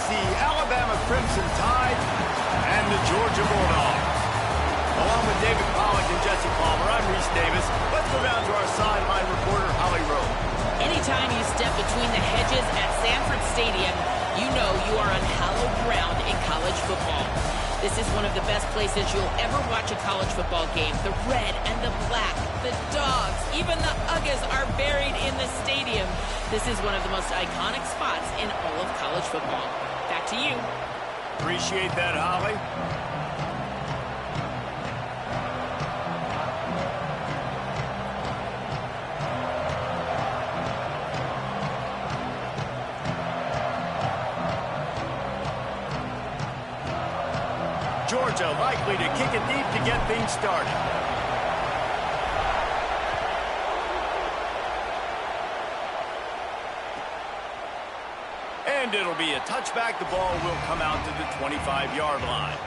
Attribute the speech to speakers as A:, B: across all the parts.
A: the Alabama Crimson Tide and the Georgia Bulldogs. Along with David Pollack and Jesse Palmer, I'm Reese Davis. Let's go down to our sideline reporter, Holly Rowe.
B: Anytime you step between the hedges at Sanford Stadium, you know you are on hallowed ground in college football. This is one of the best places you'll ever watch a college football game. The red and the black, the dogs, even the Uggas are buried in the stadium. This is one of the most iconic spots in all of college football. Back to you.
A: Appreciate that, Holly. Georgia likely to kick it deep to get things started. And it'll be a touchback. The ball will come out to the 25-yard line.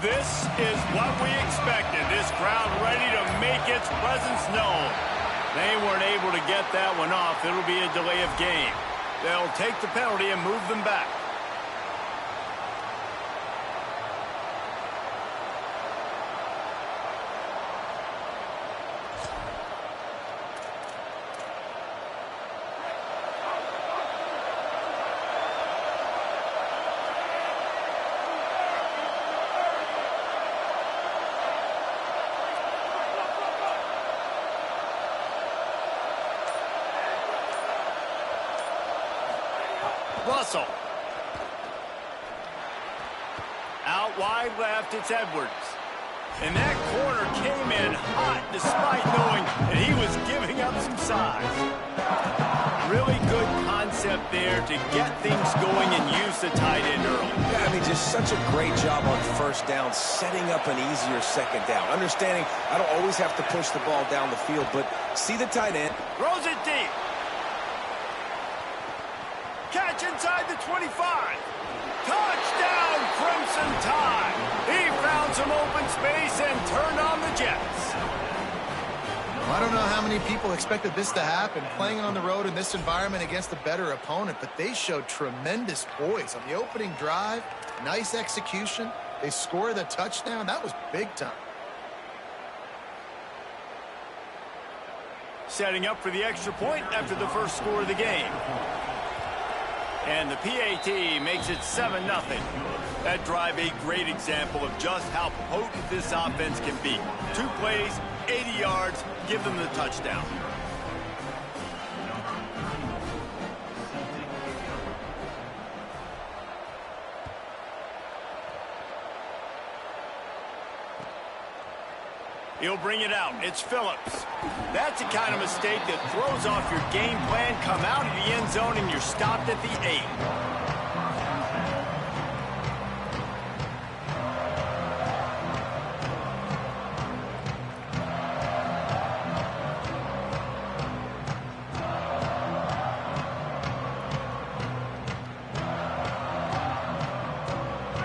A: This is what we expected. This crowd ready to make its presence known. They weren't able to get that one off. It'll be a delay of game. They'll take the penalty and move them back. Russell. Out wide left, it's Edwards. And that corner came in hot despite knowing that he was giving up some size. Really good concept there to get things going and use the tight end early.
C: Yeah, I mean, just such a great job on first down, setting up an easier second down. Understanding I don't always have to push the ball down the field, but see the tight end.
A: Throws it deep. Catch inside the 25. Touchdown, Crimson Tide. He found some open space and turned on the Jets.
D: Well, I don't know how many people expected this to happen, playing on the road in this environment against a better opponent, but they showed tremendous poise on the opening drive. Nice execution. They scored the touchdown. That was big time.
A: Setting up for the extra point after the first score of the game. And the PAT makes it 7-0. That drive a great example of just how potent this offense can be. 2 plays, 80 yards, give them the touchdown. He'll bring it out. It's Phillips. That's the kind of mistake that throws off your game plan. Come out of the end zone and you're stopped at the 8.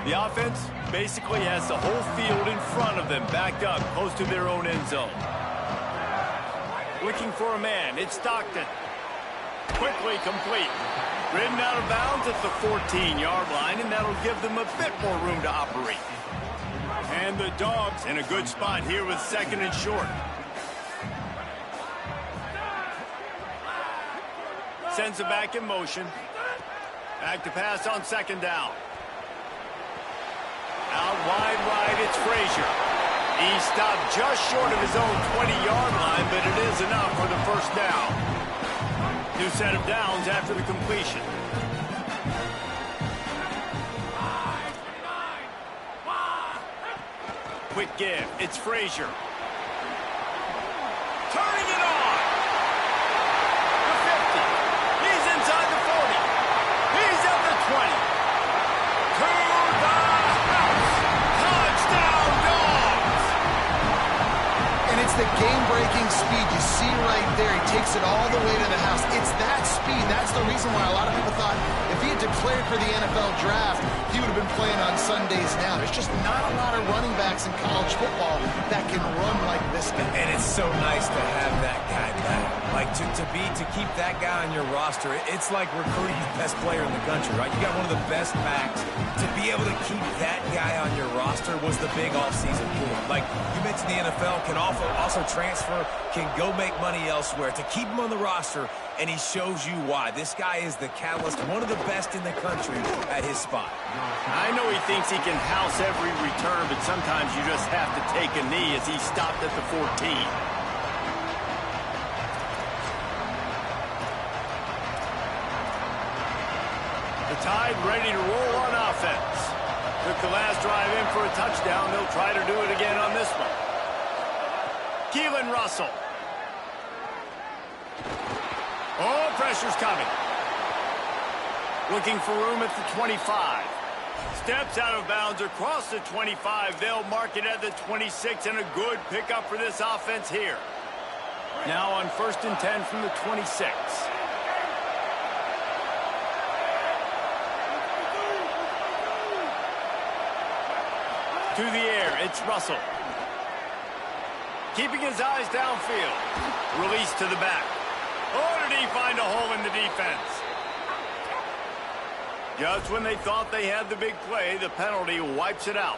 A: The offense basically has the whole field in front of them, backed up close to their own end zone. Looking for a man, it's Stockton. Quickly complete. Ridden out of bounds at the 14-yard line, and that'll give them a bit more room to operate. And the Dogs in a good spot here with 2nd and short. Sends it back in motion. Back to pass on 2nd down. Out wide right, it's Frazier. He stopped just short of his own 20-yard line, but it is enough for the first down. New set of downs after the completion. Quick give, it's Frazier. Turning it on. The 50. He's inside the 40. He's at the 20. To the house. Touchdown, Dogs.
D: the game-breaking speed. You see right there, he takes it all the way to the house. It's that speed. That's the reason why a lot of people thought if he had declared for the NFL draft, he would have been playing on Sundays now. There's just not a lot of running backs in college football that can run like this guy.
C: And it's so nice to have that guy back. Like, to keep that guy on your roster, it's like recruiting the best player in the country, right? You got one of the best backs. To be able to keep that guy on your roster was the big offseason move. Like, you mentioned the NFL can also transfer, can go make money elsewhere. To keep him on the roster, and he shows you why. This guy is the catalyst, one of the best in the country at his spot.
A: I know he thinks he can house every return, but sometimes you just have to take a knee as he stopped at the 14. The Tide ready to roll on offense. Took the last drive in for a touchdown. They'll try to do it again on this one. Keelan Russell. Oh, pressure's coming. Looking for room at the 25. Steps out of bounds across the 25. They'll mark it at the 26, and a good pickup for this offense here. Now on 1st and 10 from the 26. To the air, it's Russell. Keeping his eyes downfield. Release to the back. Oh, did he find a hole in the defense? Just when they thought they had the big play, the penalty wipes it out.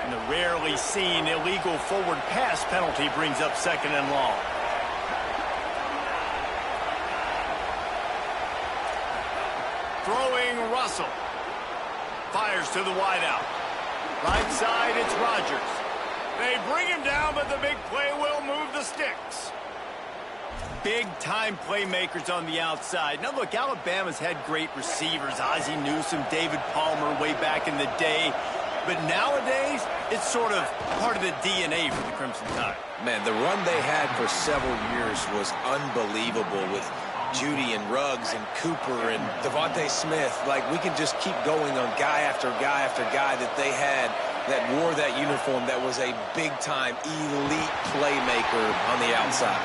A: And the rarely seen illegal forward pass penalty brings up 2nd and long. Throwing Russell. Fires to the wideout. Right side, it's Rodgers. They bring him down, but the big play will move the sticks. Big-time playmakers on the outside. Now, look, Alabama's had great receivers. Ozzie Newsome, David Palmer way back in the day. But nowadays, it's sort of part of the DNA for the Crimson Tide.
C: Man, the run they had for several years was unbelievable with Judy and Ruggs and Cooper and Devontae Smith. Like, we can just keep going on guy after guy after guy that they had that wore that uniform that was a big-time elite playmaker on the outside.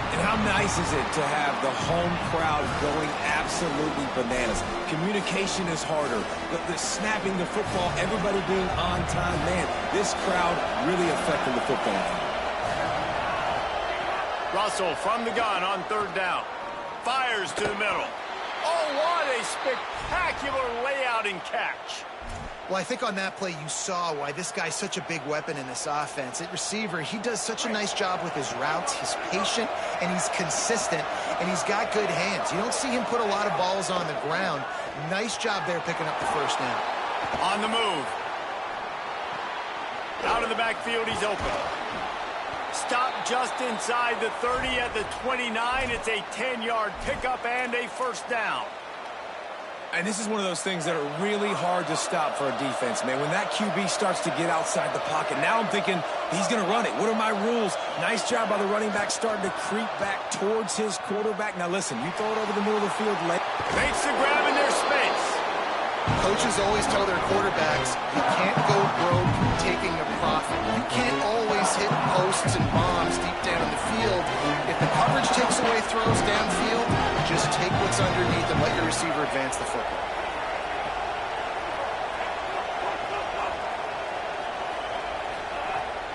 C: And how nice is it to have the home crowd going absolutely bananas? Communication is harder. The snapping the football, everybody being on time. Man, this crowd really affected the football game.
A: Russell from the gun on 3rd down. Fires to the middle. Oh, what a spectacular layout and catch.
D: Well, I think on that play you saw why this guy's such a big weapon in this offense. At receiver, he does such a nice job with his routes. He's patient, and he's consistent, and he's got good hands. You don't see him put a lot of balls on the ground. Nice job there picking up the 1st down.
A: On the move. Out of the backfield, he's open. Stop just inside the 30 at the 29. It's a 10-yard pickup and a 1st down.
C: And this is one of those things that are really hard to stop for a defense, man. When that QB starts to get outside the pocket, now I'm thinking he's going to run it. What are my rules? Nice job by the running back starting to creep back towards his quarterback. Now listen, you throw it over the middle of the field late.
A: Makes the grab in their space.
D: Coaches always tell their quarterbacks, you can't go broke taking a profit. You can't always hit posts and bombs deep down in the field. If the coverage takes away throws downfield, just take what's underneath and let your receiver advance the football.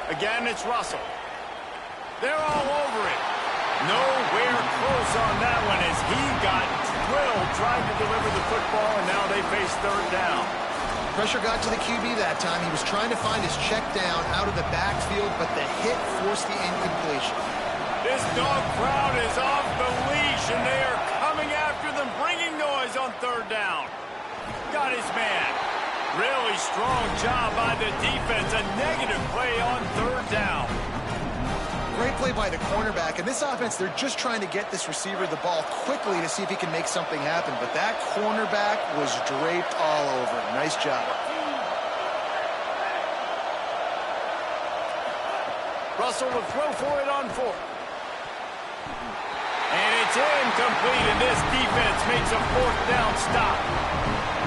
A: Again, it's Russell. They're all over it. Nowhere close on that one as he got drilled trying to deliver the football, and now they face 3rd down.
D: Pressure got to the QB that time. He was trying to find his check down out of the backfield, but the hit forced the incompletion.
A: This dog crowd is off the leash, and they are coming after them, bringing noise on 3rd down. Got his man. Really strong job by the defense. A negative play on 3rd down.
D: Great play by the cornerback. In this offense, they're just trying to get this receiver the ball quickly to see if he can make something happen. But that cornerback was draped all over him. Nice job. Russell will throw for it on 4th. And it's
A: It's incomplete, and this defense makes a fourth down stop.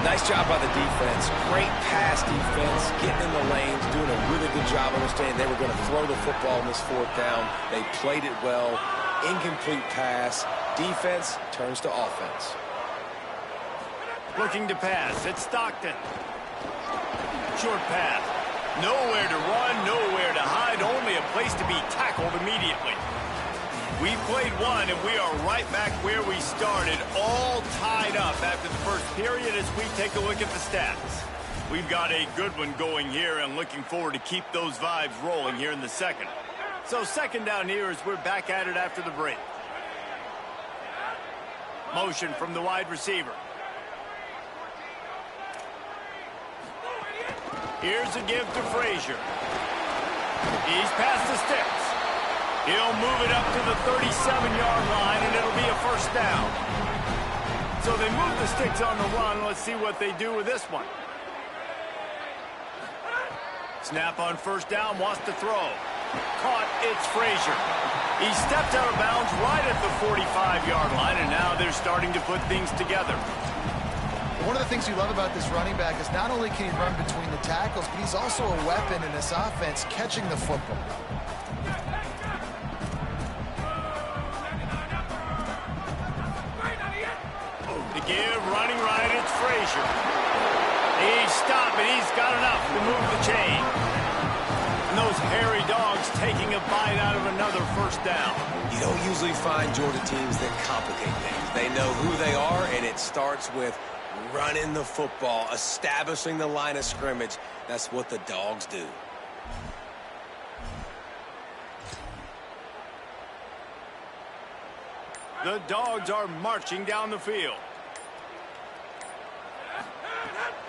C: Nice job by the defense. Great pass defense, getting in the lanes, doing a really good job understanding they were going to throw the football in this fourth down. They played it well. Incomplete pass. Defense turns to offense.
A: Looking to pass. It's Stockton. Short pass. Nowhere to run, nowhere to hide, only a place to be tackled immediately. We played one, and we are right back where we started, all tied up after the first period as we take a look at the stats. We've got a good one going here and looking forward to keep those vibes rolling here in the second. So second down here as we're back at it after the break. Motion from the wide receiver. Here's a give to Frazier. He's past the sticks. He'll move it up to the 37-yard line, and it'll be a first down. So they move the sticks on the run. Let's see what they do with this one. Snap on first down, wants to throw. Caught, it's Frazier. He stepped out of bounds right at the 45-yard line, and now they're starting to put things together.
D: One of the things you love about this running back is not only can he run between the tackles, but he's also a weapon in this offense catching the football.
A: The give, running right, it's Frazier. He's stopped, but he's got enough to move the chain. And those hairy dogs taking a bite out of another first down.
C: You don't usually find Georgia teams that complicate things. They know who they are, and it starts with running the football, establishing the line of scrimmage. That's what the dogs do.
A: The dogs are marching down the field.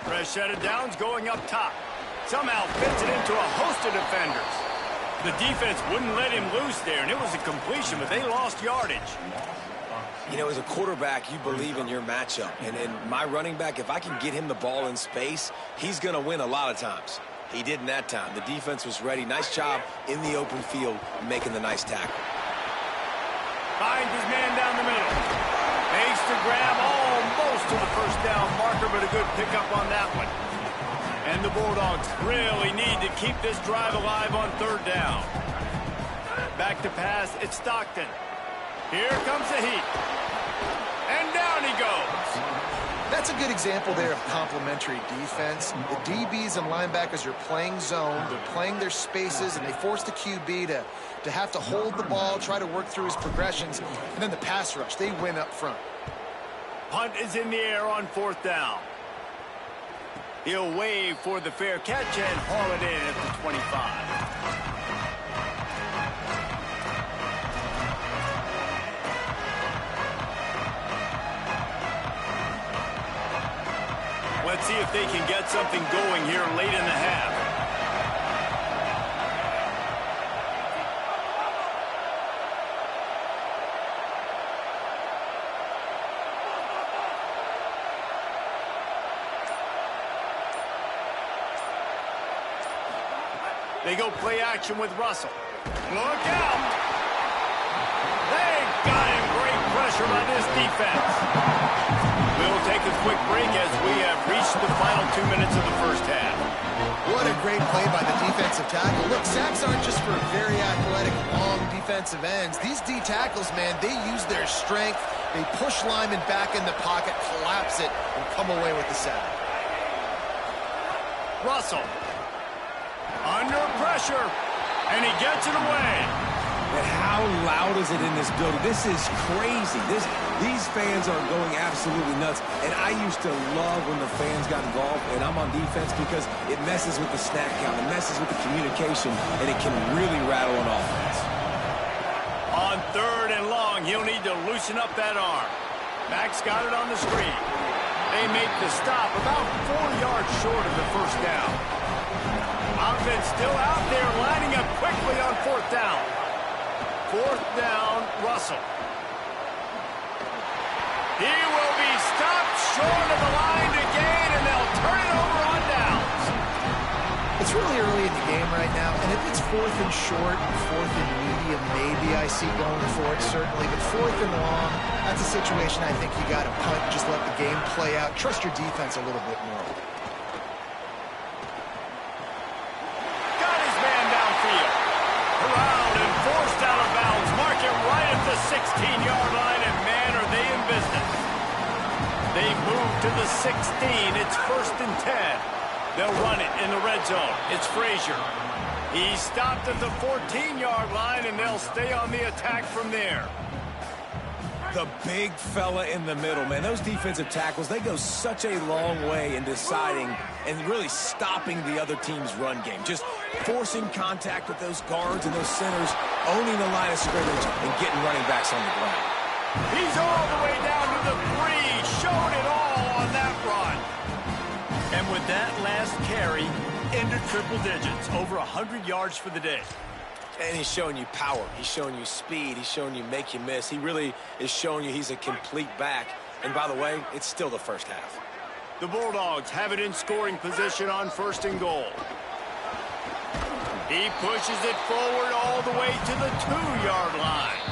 A: Fresh set of downs going up top. Somehow fits it into a host of defenders. The defense wouldn't let him loose there, and it was a completion, but they lost yardage.
C: You know, as a quarterback, you believe in your matchup. And my running back, if I can get him the ball in space, he's going to win a lot of times. He didn't that time. The defense was ready. Nice job in the open field making the nice tackle.
A: Finds his man down the middle. Makes the grab almost to the first down marker, but a good pickup on that one. And the Bulldogs really need to keep this drive alive on third down. Back to pass, it's Stockton. Here comes the heat. And down he goes.
D: That's a good example there of complementary defense. The DBs and linebackers are playing zone, they're playing their spaces, and they force the QB to have to hold the ball, try to work through his progressions, and then the pass rush, they win up front.
A: Punt is in the air on fourth down. He'll wave for the fair catch and haul it in at the 25. Let's see if they can get something going here late in the half. They go play action with Russell. Look out! They got him. Great pressure by this defense. We'll take a quick break as we have reached the final 2 minutes of the first half.
D: What a great play by the defensive tackle. Look, sacks aren't just for very athletic, long defensive ends. These D tackles, man, they use their strength. They push linemen back in the pocket, collapse it, and come away with the sack.
A: Russell. Under pressure. And he gets it away.
C: And how loud is it in this building? This is crazy. These fans are going absolutely nuts. And I used to love when the fans got involved, and I'm on defense because it messes with the snap count. It messes with the communication, and it can really rattle an offense.
A: On third and long, he'll need to loosen up that arm. Max got it on the screen. They make the stop about 4 yards short of the first down. Offense still out there, lining up quickly on fourth down. Fourth down, Russell. He will be stopped short of the line to gain, and they'll turn it over on downs.
D: It's really early in the game right now, and if it's 4th and short, 4th and medium, maybe I see going for it, certainly. But 4th and long, that's a situation I think you got to punt, just let the game play out. Trust your defense a little bit more.
A: Got his man downfield. Around and forced out of bounds. Mark it right at the 16-yard line, and man, are they in business. They move to the 16. It's 1st and 10. They'll run it in the red zone. It's Frazier. He stopped at the 14-yard line, and they'll stay on the attack from there.
C: The big fella in the middle, man. Those defensive tackles, they go such a long way in deciding and really stopping the other team's run game. Just forcing contact with those guards and those centers, owning the line of scrimmage, and getting running backs on the ground.
A: He's all the way down to the 3. Showed it all on that run. And with that last carry, into triple digits, over 100 yards for the day.
C: And he's showing you power. He's showing you speed. He's showing you make you miss. He really is showing you he's a complete back. And by the way, it's still the first half.
A: The Bulldogs have it in scoring position on 1st and goal. He pushes it forward all the way to the 2-yard line.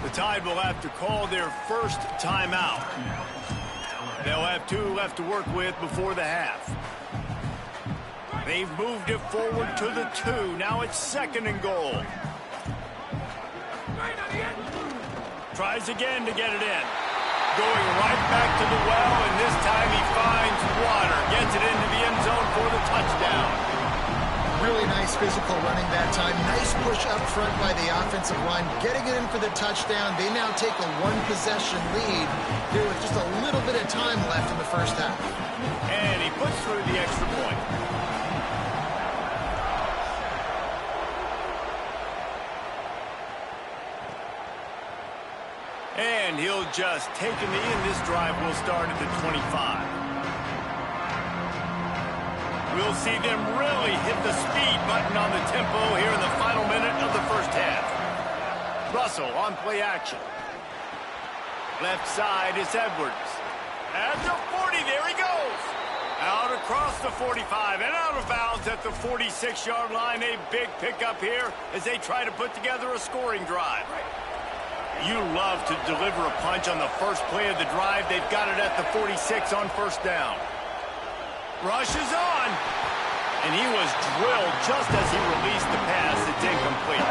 A: The Tide will have to call their first timeout. They'll have 2 left to work with before the half. They've moved it forward to the 2. Now it's 2nd and goal. Tries again to get it in. Going right back to the well, and this time he finds water. Gets it into the end zone for the touchdown.
D: Really nice physical running that time. Nice push up front by the offensive line. Getting it in for the touchdown. They now take a 1-possession lead here with just a little bit of time left in the first half.
A: And he puts through the extra point. And he'll just take a knee, and this drive will start at the 25. We'll see them really hit the speed button on the tempo here in the final minute of the first half. Russell on play action. Left side is Edwards. At the 40, there he goes. Out across the 45 and out of bounds at the 46-yard line. A big pickup here as they try to put together a scoring drive. You love to deliver a punch on the first play of the drive. They've got it at the 46 on 1st down. Rush is on, and he was drilled just as he released the pass. It's incomplete.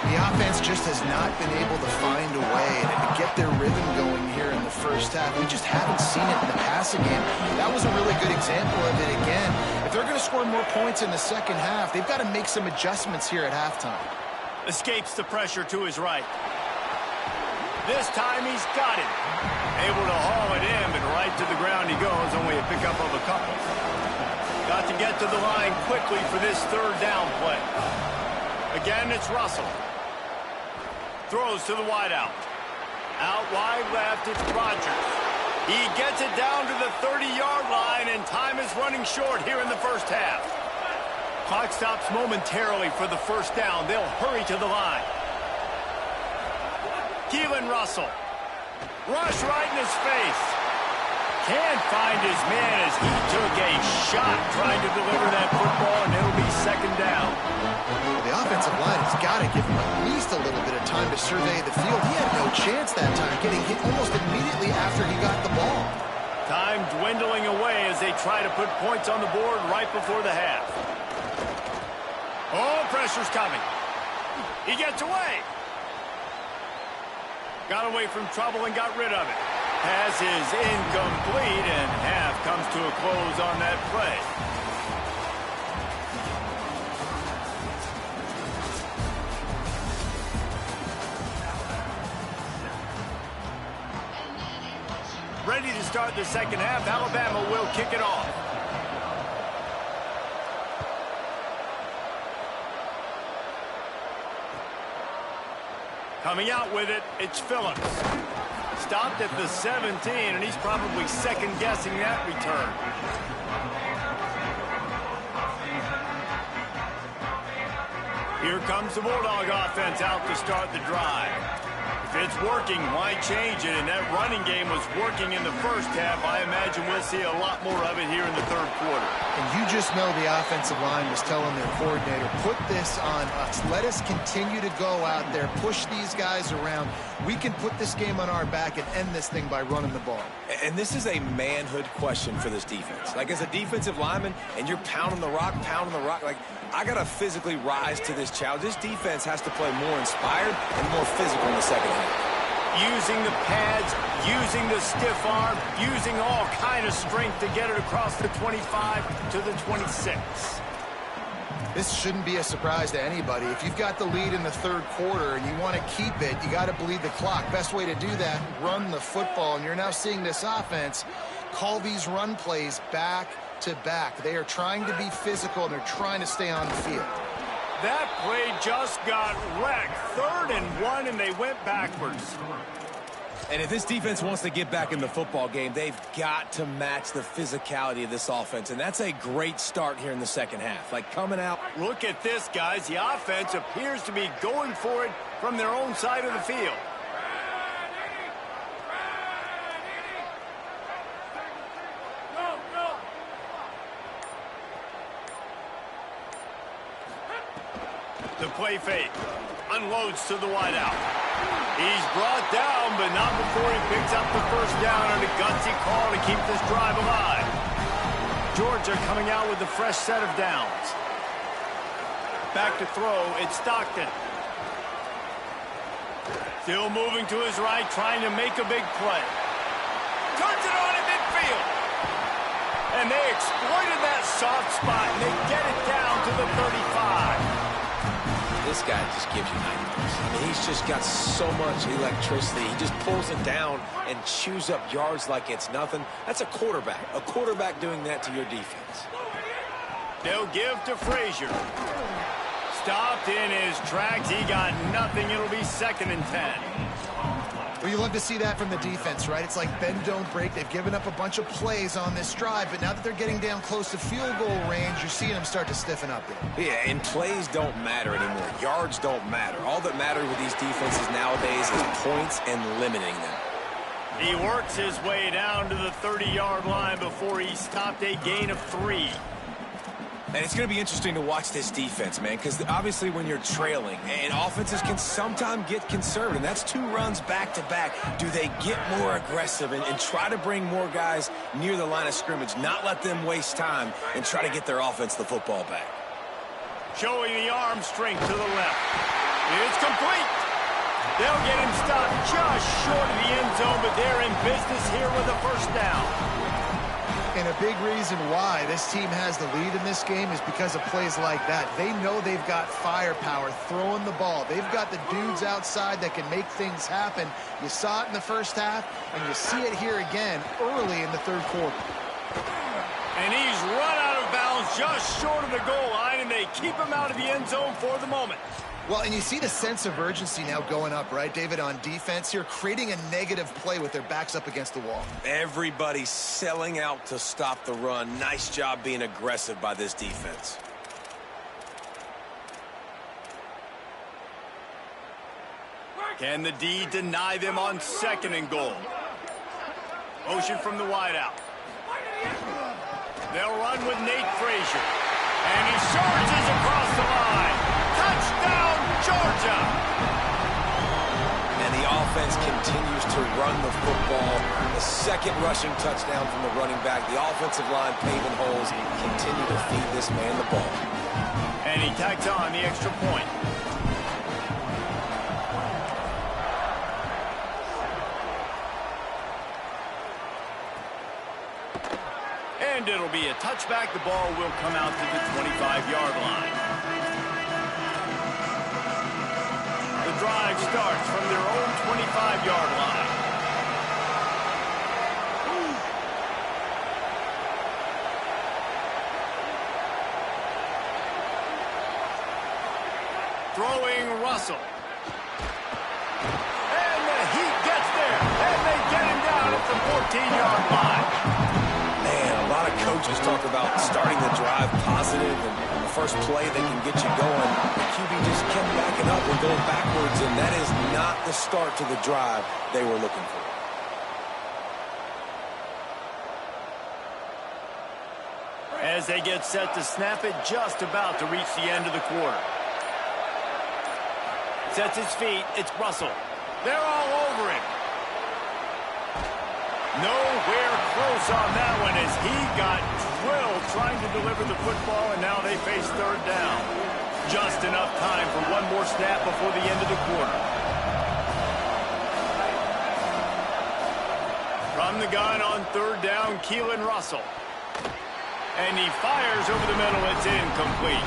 D: The offense just has not been able to find a way to get their rhythm going here in the first half. We just haven't seen it in the passing game. That was a really good example of it again. If they're going to score more points in the second half, they've got to make some adjustments here at halftime.
A: Escapes the pressure to his right. This time he's got it. Able to haul it in, but right to the ground he goes. Only a pickup of a couple. Got to get to the line quickly for this 3rd down play. Again, it's Russell. Throws to the wideout. Out wide left, it's Rogers. He gets it down to the 30-yard line, and time is running short here in the first half. Clock stops momentarily for the 1st down. They'll hurry to the line. Keelan Russell. Rush right in his face. Can't find his man as he took a shot trying to deliver that football, and it'll be 2nd down.
D: Well, the offensive line has got to give him at least a little bit of time to survey the field. He had no chance that time, getting hit almost immediately after he got the ball.
A: Time dwindling away as they try to put points on the board right before the half. Oh, pressure's coming. He gets away. Got away from trouble and got rid of it. Pass is incomplete, and half comes to a close on that play. Ready to start the second half. Alabama will kick it off. Coming out with it, it's Phillips. Stopped at the 17, and he's probably second-guessing that return. Here comes the Bulldog offense out to start the drive. If it's working, why change it? And that running game was working in the first half. I imagine we'll see a lot more of it here in the third quarter.
D: And you just know the offensive line was telling their coordinator, put this on us. Let us continue to go out there, push these guys around. We can put this game on our back and end this thing by running the ball.
C: And this is a manhood question for this defense. Like, as a defensive lineman, and you're pounding the rock, like, I got to physically rise to this challenge. This defense has to play more inspired and more physical in the second half.
A: Using the pads, using the stiff arm, using all kind of strength to get it across the 25 to the 26.
D: This shouldn't be a surprise to anybody. If you've got the lead in the third quarter and you want to keep it, you got to bleed the clock. Best way to do that, run the football. And you're now seeing this offense call these run plays back to back. They are trying to be physical, and they're trying to stay on the field.
A: That play just got wrecked. 3rd and 1, and they went backwards.
C: And if this defense wants to get back in the football game, they've got to match the physicality of this offense. And that's a great start here in the second half. Like, coming out.
A: Look at this, guys. The offense appears to be going for it from their own side of the field. The play fake. Unloads to the wideout. He's brought down, but not before he picks up the first down on a gutsy call to keep this drive alive. Georgia coming out with a fresh set of downs. Back to throw, it's Stockton. Still moving to his right, trying to make a big play. Turns it on in midfield. And they exploited that soft spot, and they get it down to the 35.
C: This guy just gives you nightmares. I mean, he's just got so much electricity. He just pulls it down and chews up yards like it's nothing. That's a quarterback. A quarterback doing that to your defense.
A: They'll give to Frazier. Stopped in his tracks. He got nothing. It'll be 2nd and 10.
D: Well, you love to see that from the defense, right? It's like bend, don't break. They've given up a bunch of plays on this drive, but now that they're getting down close to field goal range, you're seeing them start to stiffen up there.
C: Yeah, and plays don't matter anymore. Yards don't matter. All that matters with these defenses nowadays is points and limiting them.
A: He works his way down to the 30-yard line before he stopped a gain of 3.
C: And it's going to be interesting to watch this defense, man, because obviously when you're trailing, and offenses can sometimes get conservative, and that's 2 runs back-to-back. Do they get more aggressive and try to bring more guys near the line of scrimmage, not let them waste time, and try to get their offense the football back?
A: Showing the arm strength to the left. It's complete. They'll get him stopped just short of the end zone, but they're in business here with a first down.
D: And a big reason why this team has the lead in this game is because of plays like that. They know they've got firepower throwing the ball. They've got the dudes outside that can make things happen. You saw it in the first half, and you see it here again early in the third quarter.
A: And he's run out of bounds just short of the goal line, and they keep him out of the end zone for the moment.
D: Well, and you see the sense of urgency now going up, right, David, on defense here, creating a negative play with their backs up against the wall.
C: Everybody's selling out to stop the run. Nice job being aggressive by this defense.
A: Can the D deny them on 2nd and goal? Motion from the wideout. They'll run with Nate Frazier. And he charges across the line. Touchdown, Georgia!
C: And the offense continues to run the football. The 2nd rushing touchdown from the running back. The offensive line paving holes. Continue to feed this man the ball.
A: And he tacks on the extra point. And it'll be a touchback. The ball will come out to the 25-yard line. The drive starts from their own 25-yard line. Throwing Russell. And the Heat gets there. And they get him down at the 14-yard line.
C: A lot of coaches talk about starting the drive positive and the first play that can get you going. The QB just kept backing up and going backwards, and that is not the start to the drive they were looking for.
A: As they get set to snap it, just about to reach the end of the quarter. Sets his feet. It's Russell. They're all over him. Nowhere close on that one as he got drilled trying to deliver the football, and now they face third down. Just enough time for one more snap before the end of the quarter. From the gun on third down, Keelan Russell. And he fires over the middle. It's incomplete.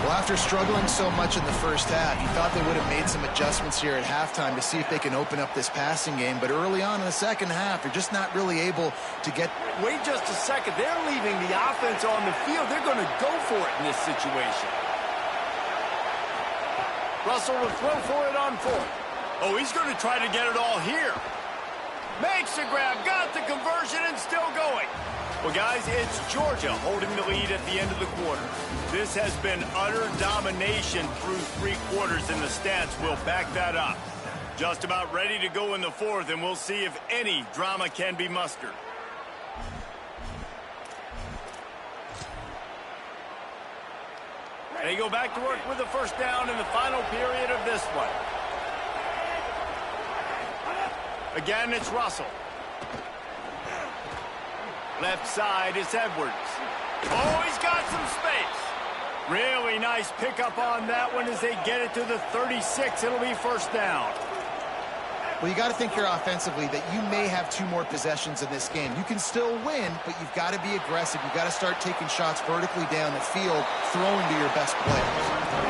D: Well, after struggling so much in the first half, you thought they would have made some adjustments here at halftime to see if they can open up this passing game. But early on in the second half, they're just not really able to get...
A: Wait just a second. They're leaving the offense on the field. They're going to go for it in this situation. Russell will throw for it on fourth. Oh, he's going to try to get it all here. Makes the grab, got the conversion, and still going. Well, guys, it's Georgia holding the lead at the end of the quarter. This has been utter domination through three quarters, and the stats will back that up. Just about ready to go in the fourth, and we'll see if any drama can be mustered. They go back to work with the first down in the final period of this one. Again, it's Russell. Left side is Edwards. Oh, he's got some space. Really nice pickup on that one as they get it to the 36. It'll be first down.
D: Well, you got to think here offensively that you may have two more possessions in this game. You can still win, but you've got to be aggressive. You've got to start taking shots vertically down the field, throwing to your best players.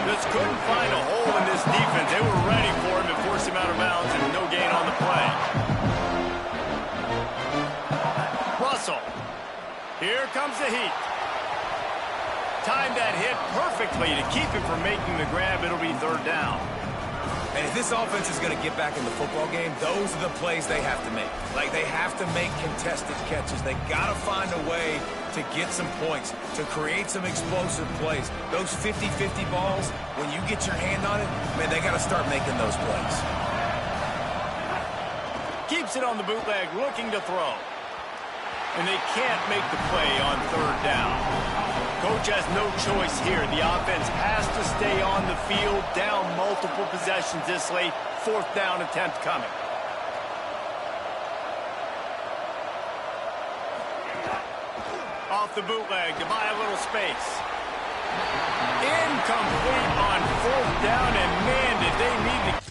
A: Just couldn't find a hole in this defense. They were ready for him and forced him out of bounds, and no gain on the play. Russell. Here comes the heat. Timed that hit perfectly to keep him from making the grab. It'll be third down.
C: And if this offense is going to get back in the football game, those are the plays they have to make. Like, they have to make contested catches. They got to find a way to get some points, to create some explosive plays. Those 50-50 balls, when you get your hand on it, man, they got to start making those plays.
A: Keeps it on the bootleg, looking to throw. And they can't make the play on third down. Coach has no choice here. The offense has to stay on the field, down multiple possessions this late. Fourth down attempt coming. Off the bootleg to buy a little space. Incomplete on fourth down, and man, did they need to...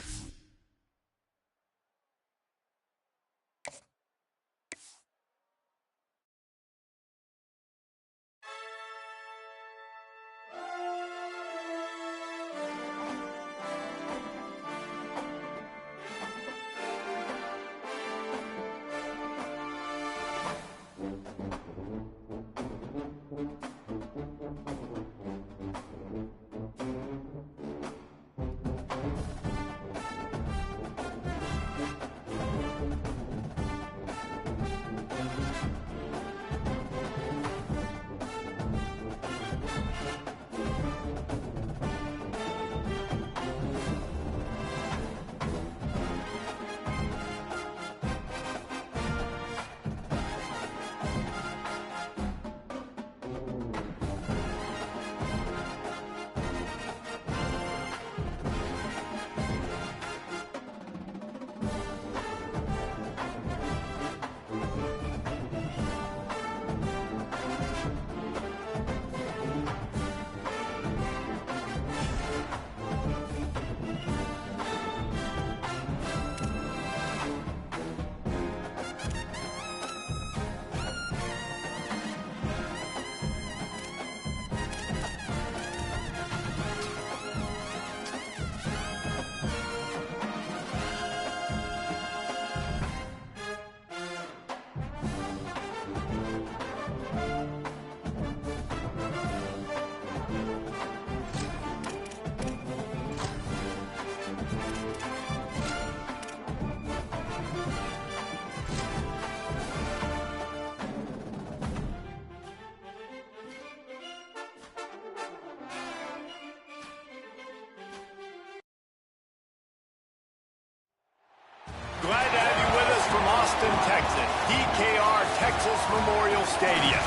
A: Glad to have you with us from Austin, Texas, DKR Texas Memorial Stadium.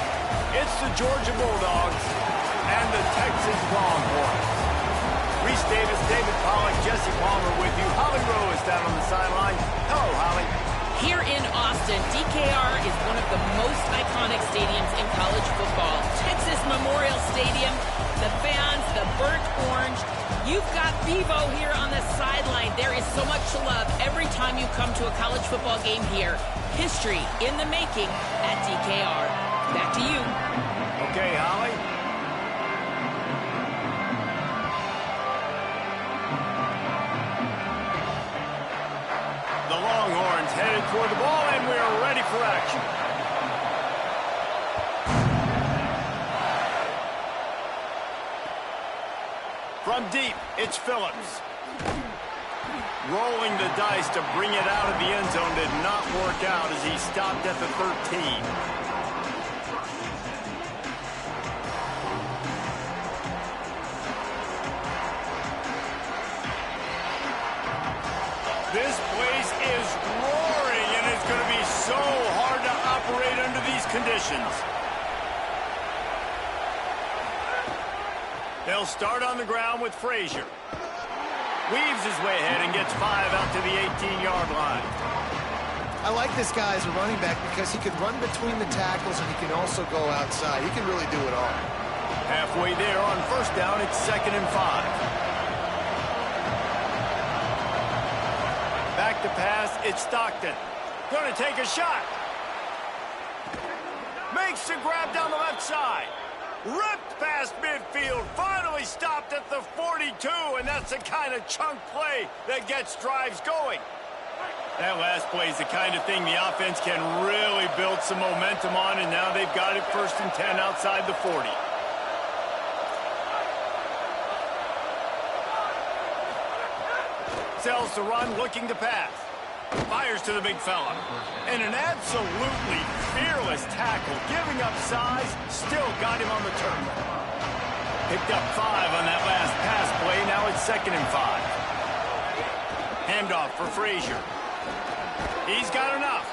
A: It's the Georgia Bulldogs and the Texas Longhorns. Reese Davis, David Pollack, Jesse Palmer with you. Holly Rowe is down on the sideline. Hello, Holly.
B: Here in Austin, DKR is one of the most iconic stadiums in college football. Texas Memorial Stadium, the fans, the burnt orange. You've got Bevo here on the sideline. There is so much to love every time you come to a college football game here. History in the making at DKR. Back to you.
A: Okay, Holly. The Longhorns headed toward the ball, and we're ready for action. From deep, it's Phillips. Rolling the dice to bring it out of the end zone did not work out as he stopped at the 13. This place is roaring, and it's going to be so hard to operate under these conditions. They'll start on the ground with Frazier. Weaves his way ahead and gets 5 out to the 18-yard line.
D: I like this guy as a running back because he can run between the tackles and he can also go outside. He can really do it all.
A: Halfway there on first down, it's 2nd and 5. Back to pass, it's Stockton. Going to take a shot. Makes the grab down the left side. Ripped past midfield, finally stopped at the 42, and that's the kind of chunk play that gets drives going. That last play is the kind of thing the offense can really build some momentum on, and now they've got it 1st and 10 outside the 40. Sells to run, looking to pass. Fires to the big fella. And an absolutely fearless tackle, giving up size, still got him on the turf. Picked up 5 on that last pass play. Now it's 2nd and 5. Handoff for Frazier. He's got enough.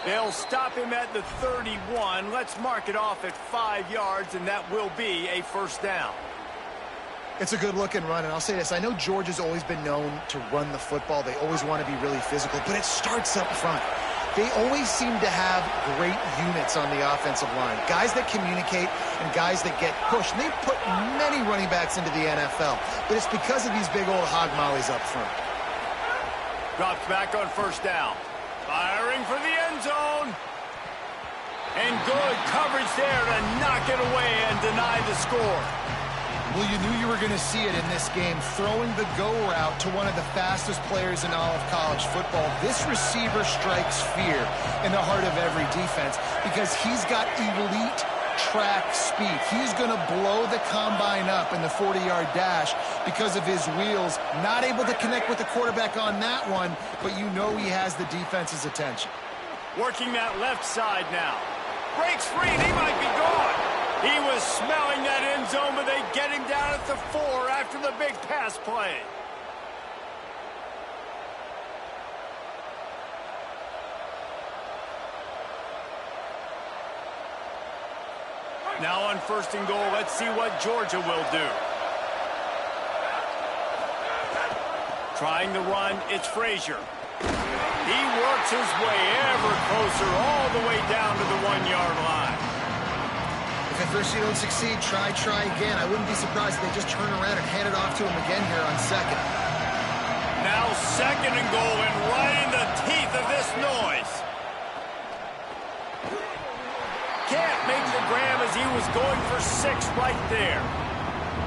A: They'll stop him at the 31. Let's mark it off at 5 yards, and that will be a 1st down.
D: It's a good-looking run, and I'll say this. I know Georgia's always been known to run the football. They always want to be really physical, but it starts up front. They always seem to have great units on the offensive line, guys that communicate and guys that get pushed. And they've put many running backs into the NFL, but it's because of these big old hog mollies up front.
A: Drops back on 1st down. Firing for the end zone. And good coverage there to knock it away and deny the score.
D: Well, you knew you were going to see it in this game, throwing the go route to one of the fastest players in all of college football. This receiver strikes fear in the heart of every defense because he's got elite track speed. He's going to blow the combine up in the 40-yard dash because of his wheels. Not able to connect with the quarterback on that one, but you know he has the defense's attention.
A: Working that left side now. Breaks free, and he might be gone. He was smelling that end zone, but they get him down at the 4 after the big pass play. Now on 1st and goal, let's see what Georgia will do. Trying to run, it's Frazier. He works his way ever closer all the way down to the 1-yard line.
D: If at first you don't succeed, try again. I wouldn't be surprised if they just turn around and hand it off to him again here on 2nd.
A: Now 2nd and goal, and right in the teeth of this noise. Can't make the grab as he was going for 6 right there.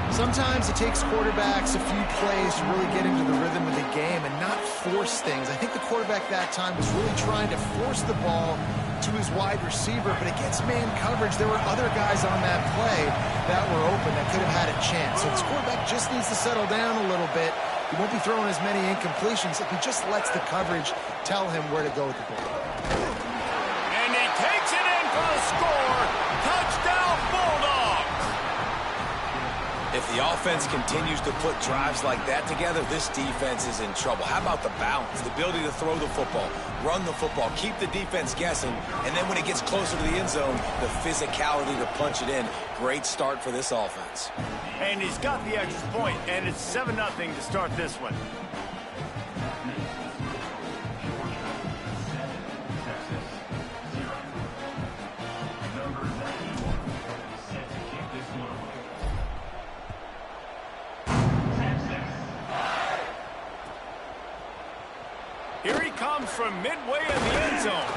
D: Sometimes it takes quarterbacks a few plays to really get into the rhythm of the game and not force things. I think the quarterback that time was really trying to force the ball to his wide receiver, but against man coverage, there were other guys on that play that were open that could have had a chance. So this quarterback just needs to settle down a little bit. He won't be throwing as many incompletions if he just lets the coverage tell him where to go with the ball.
A: And he takes it in for the score. Touchdown, Bulldogs!
C: If If the offense continues to put drives like that together, this defense is in trouble. How about the balance, the ability to throw the football, run the football, keep the defense guessing, and then when it gets closer to the end zone, the physicality to punch it in. Great start for this offense.
A: And he's got the extra point, and it's 7-0 to start this one. Here he comes from midway in the end zone.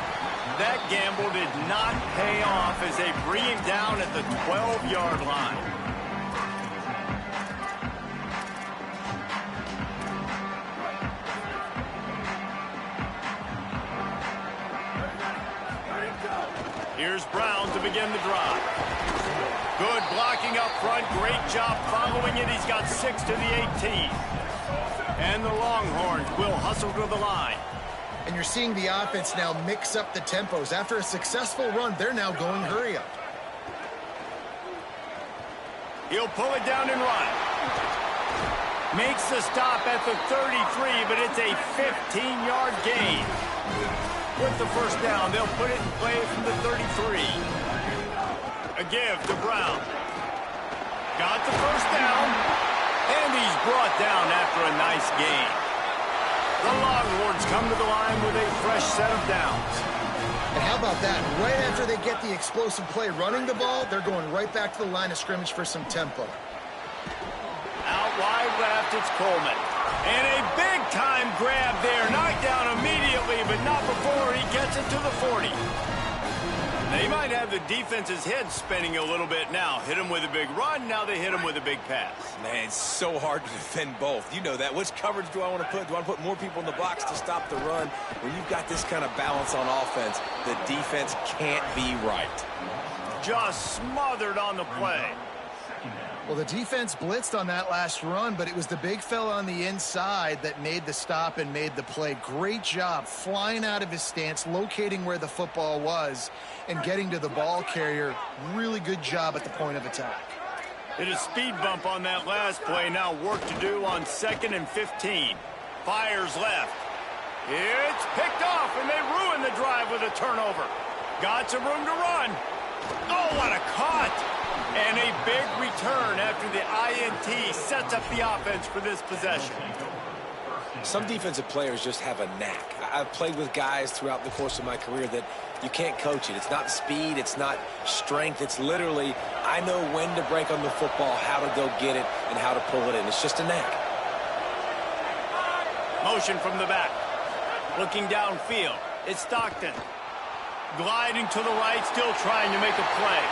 A: That gamble did not pay off as they bring him down at the 12-yard line. Here's Brown to begin the drive. Good blocking up front. Great job following it. He's got 6 to the 18. And the Longhorns will hustle to the line.
D: And you're seeing the offense now mix up the tempos. After a successful run, they're now going hurry up.
A: He'll pull it down and run. Makes the stop at the 33, but it's a 15-yard gain. With the first down, they'll put it in play from the 33. A give to Brown. Got the first down, and he's brought down after a nice gain. The Longhorns come to the line with a fresh set of downs.
D: And how about that? Right after they get the explosive play running the ball, they're going right back to the line of scrimmage for some tempo.
A: Out wide left, it's Coleman. And a big-time grab there. Knocked down immediately, but not before he gets it to the 40. They might have the defense's head spinning a little bit now. Hit him with a big run, now they hit him with a big pass.
C: Man, it's so hard to defend both. You know that. Which coverage do I want to put? Do I want to put more people in the box to stop the run? When you've got this kind of balance on offense, the defense can't be right.
A: Just smothered on the play.
D: Well, the defense blitzed on that last run, but it was the big fella on the inside that made the stop and made the play. Great job flying out of his stance, locating where the football was, and getting to the ball carrier. Really good job at the point of attack.
A: Hit a speed bump on that last play. Now work to do on 2nd and 15. Fires left. It's picked off, and they ruin the drive with a turnover. Got some room to run. Oh, what a cut! And a big return after the INT sets up the offense for this possession.
C: Some defensive players just have a knack. I've played with guys throughout the course of my career that you can't coach it. It's not speed, it's not strength. It's literally, I know when to break on the football, how to go get it, and how to pull it in. It's just a knack.
A: Motion from the back. Looking downfield. It's Stockton. Gliding to the right, still trying to make a play.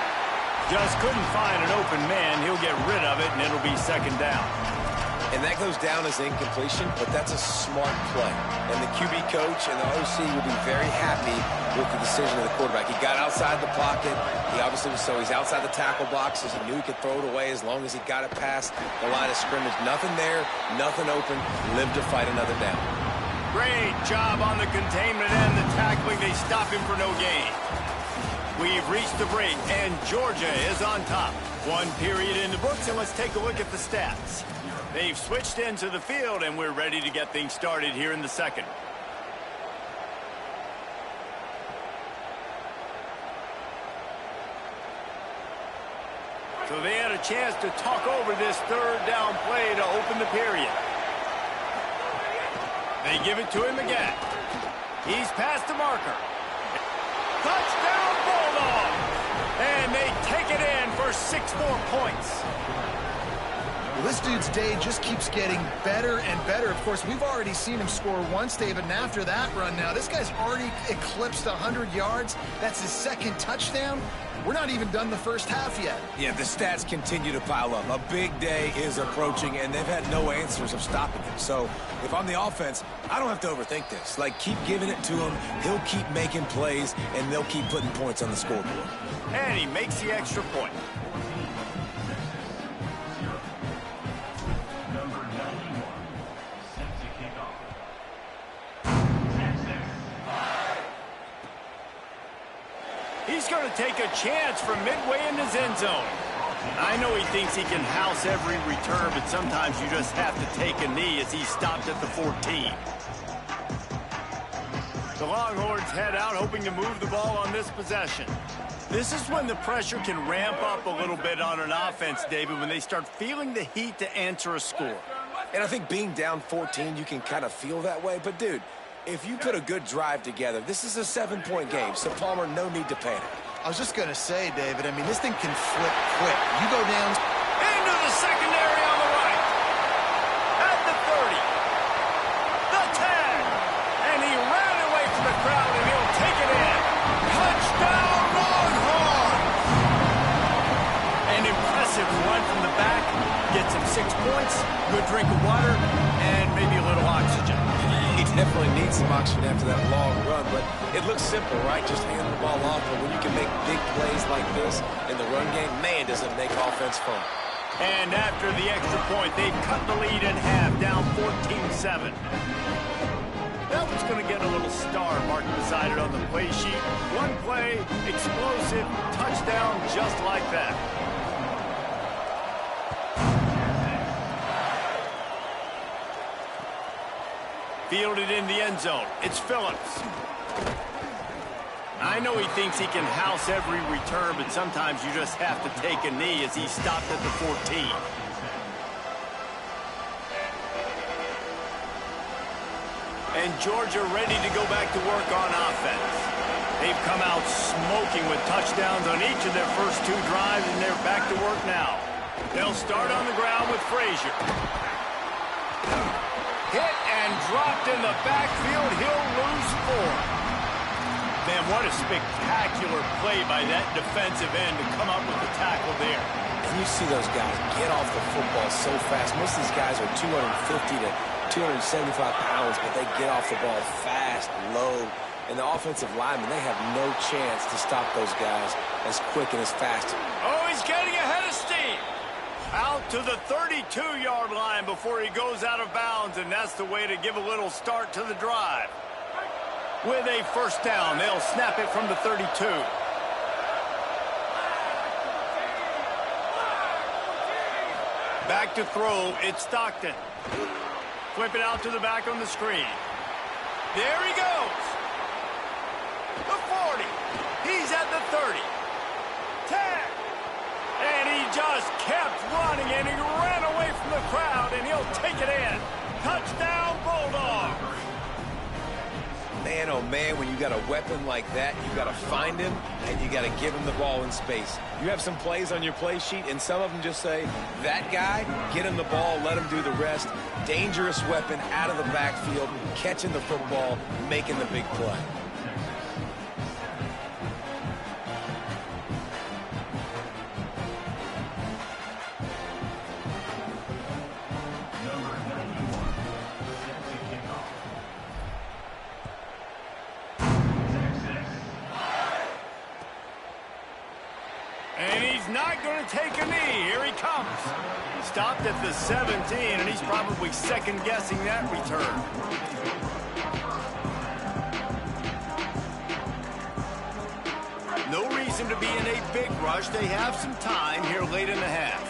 A: Just couldn't find an open man. He'll get rid of it, and it'll be 2nd down.
C: And that goes down as incompletion, but that's a smart play. And the QB coach and the OC will be very happy with the decision of the quarterback. He got outside the pocket. He obviously was, so he's outside the tackle boxes. He knew he could throw it away as long as he got it past the line of scrimmage. Nothing there, nothing open. Lived to fight another down.
A: Great job on the containment and the tackling. They stop him for no gain. We've reached the break, and Georgia is on top. 1 period in the books, and let's take a look at the stats. They've switched into the field, and we're ready to get things started here in the second. So they had a chance to talk over this 3rd down play to open the period. They give it to him again. He's past the marker. Touchdown Bulldogs! And they take it in for 6 more points.
D: Well, this dude's day just keeps getting better and better. Of course, we've already seen him score once, David, and after that run now, this guy's already eclipsed 100 yards. That's his 2nd touchdown. We're not even done the first half yet.
C: Yeah, the stats continue to pile up. A big day is approaching, and they've had no answers of stopping him. So if I'm the offense, I don't have to overthink this. Like, keep giving it to him. He'll keep making plays, and they'll keep putting points on the scoreboard.
A: And he makes the extra point. He's going to take a chance from midway in his end zone. I know he thinks he can house every return, but sometimes you just have to take a knee as he stopped at the 14. The Longhorns head out, hoping to move the ball on this possession. This is when the pressure can ramp up a little bit on an offense, David, when they start feeling the heat to answer a score.
C: And I think being down 14, you can kind of feel that way. But, dude, if you put a good drive together, this is a 7-point game, so Palmer, no need to panic.
D: I was just going to say, David, I mean, this thing can flip quick. You go down
A: into the secondary on the right. At the 30. The 10. And he ran away from the crowd, and he'll take it in. Touchdown, Longhorns! An impressive run from the back. Gets him 6 points, good drink of water, and maybe a little oxygen.
C: He definitely needs some oxygen after that long run, but it looks simple, right? Just hand the ball off, but when you can make big plays like this in the run game, man, does it make offense fun.
A: And after the extra point, they've cut the lead in half, down 14-7. That was going to get a little star marked beside it on the play sheet. One play, explosive, touchdown just like that. Fielded in the end zone. It's Phillips. I know he thinks he can house every return, but sometimes you just have to take a knee as he stopped at the 14. And Georgia ready to go back to work on offense. They've come out smoking with touchdowns on each of their first 2 drives, and they're back to work now. They'll start on the ground with Frazier. Hit and dropped in the backfield. He'll lose 4. Man, what a spectacular play by that defensive end to come up with the tackle there.
C: And you see those guys get off the football so fast. Most of these guys are 250 to 275 pounds, but they get off the ball fast, low. And the offensive linemen, they have no chance to stop those guys as quick and as fast.
A: Oh, he's getting ahead of steam. Out to the 32-yard line before he goes out of bounds, and that's the way to give a little start to the drive. With a first down, they'll snap it from the 32. Back to throw, it's Stockton. Flip it out to the back on the screen. There he goes. The 40. He's at the 30. 10. And he just kept running, and he ran away from the crowd, and he'll take it in. Touchdown, Bulldogs.
C: Man, oh man, when you got a weapon like that, you got to find him, and you got to give him the ball in space. You have some plays on your play sheet, and some of them just say, that guy, get him the ball, let him do the rest. Dangerous weapon out of the backfield, catching the football, making the big play.
A: Not going to take a knee. Here he comes. Stopped at the 17, and he's probably second-guessing that return. No reason to be in a big rush. They have some time here late in the half.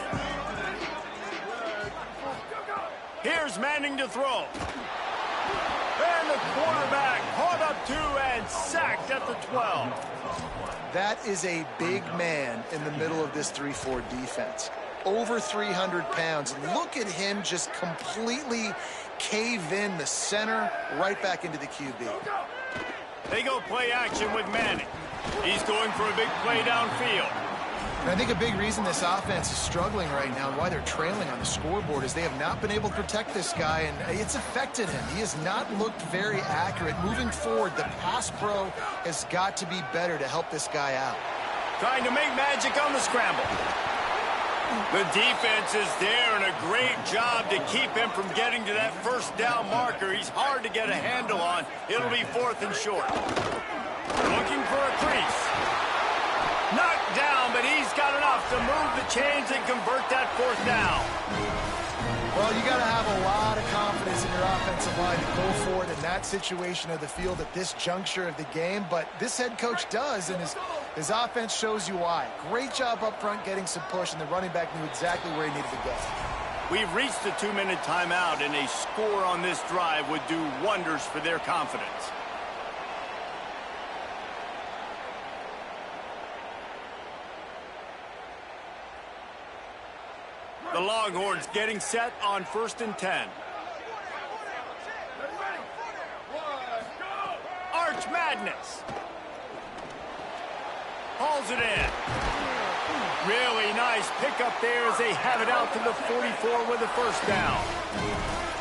A: Here's Manning to throw. And the quarterback caught up 2 and sacked at the 12.
D: That is a big man in the middle of this 3-4 defense. Over 300 pounds. Look at him just completely cave in the center right back into the QB.
A: They go play action with Manning. He's going for a big play downfield.
D: And I think a big reason this offense is struggling right now and why they're trailing on the scoreboard is they have not been able to protect this guy, and it's affected him. He has not looked very accurate. Moving forward, the pass pro has got to be better to help this guy out.
A: Trying to make magic on the scramble. The defense is there, and a great job to keep him from getting to that first down marker. He's hard to get a handle on. It'll be 4th and short. Looking for a crease. Knocked down, but he's got enough to move the chains and convert that 4th down.
D: Well, you got to have a lot of confidence in your offensive line to go for it in that situation of the field at this juncture of the game, but this head coach does, and his His offense shows you why. Great job up front getting some push, and the running back knew exactly where he needed to go.
A: We've reached the 2-minute timeout, and a score on this drive would do wonders for their confidence. The Longhorns getting set on 1st and 10. Arch Madness. Hauls it in. Really nice pickup there as they have it out to the 44 with a first down.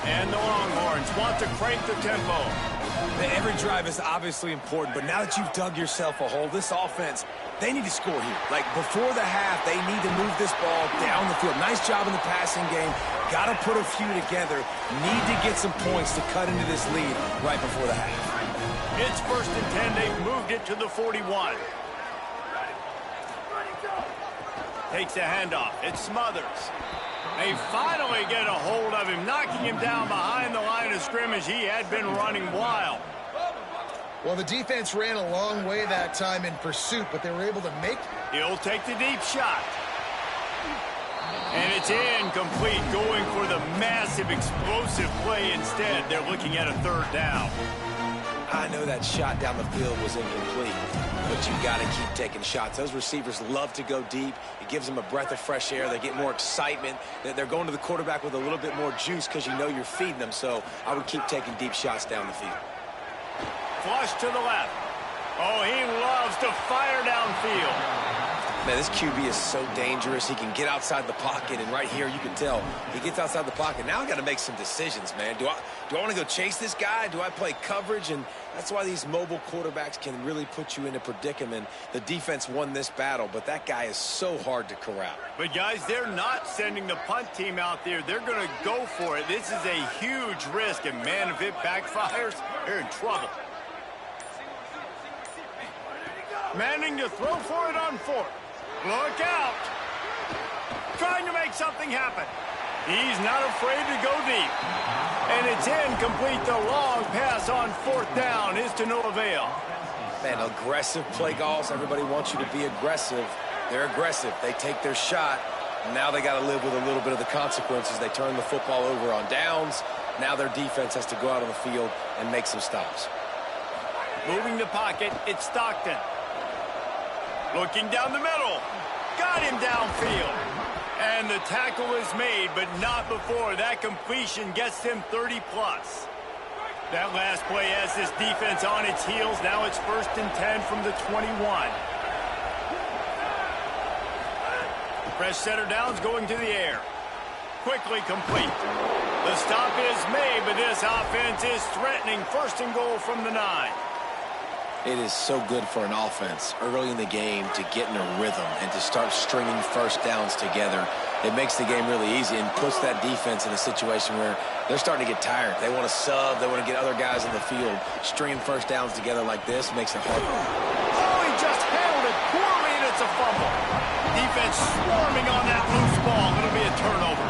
A: And the Longhorns want to crank the tempo.
C: Every drive is obviously important, but now that you've dug yourself a hole, this offense, they need to score here. Like, before the half, they need to move this ball down the field. Nice job in the passing game. Got to put a few together. Need to get some points to cut into this lead right before the half.
A: It's 1st and 10. They've moved it to the 41. Takes a handoff. It Smothers. They finally get a hold of him, knocking him down behind the line of scrimmage. He had been running wild.
D: Well, the defense ran a long way that time in pursuit, but they were able to make...
A: He'll take the deep shot. And it's incomplete, going for the massive, explosive play instead. They're looking at a 3rd down.
C: I know that shot down the field was incomplete, but you got to keep taking shots. Those receivers love to go deep. It gives them a breath of fresh air. They get more excitement. They're going to the quarterback with a little bit more juice because you know you're feeding them. So I would keep taking deep shots down the field.
A: Flush to the left. Oh, he loves to fire downfield.
C: Man, this QB is so dangerous. He can get outside the pocket, and right here you can tell he gets outside the pocket. Now I got to make some decisions, man. Do I want to go chase this guy? Do I play coverage? And that's why these mobile quarterbacks can really put you in a predicament. The defense won this battle, but that guy is so hard to corral.
A: But, guys, they're not sending the punt team out there. They're going to go for it. This is a huge risk, and, man, if it backfires, they're in trouble. Manning to throw for it on 4th. Look out. Trying to make something happen. He's not afraid to go deep. And it's incomplete. The long pass on 4th down is to no avail.
C: Man, aggressive play calls. Everybody wants you to be aggressive. They're aggressive. They take their shot. Now they got to live with a little bit of the consequences. They turn the football over on downs. Now their defense has to go out on the field and make some stops.
A: Moving the pocket, it's Stockton. Looking down the middle. Got him downfield. And the tackle is made, but not before. That completion gets him 30+. That last play has this defense on its heels. Now it's 1st and 10 from the 21. Fresh center downs going to the air. Quickly complete. The stop is made, but this offense is threatening. 1st and goal from the 9.
C: It is so good for an offense early in the game to get in a rhythm and to start stringing first downs together. It makes the game really easy and puts that defense in a situation where they're starting to get tired. They want to sub. They want to get other guys in the field. Stringing first downs together like this makes it hard.
A: Oh, he just handled it poorly, and it's a fumble. Defense swarming on that loose ball. It'll be a turnover.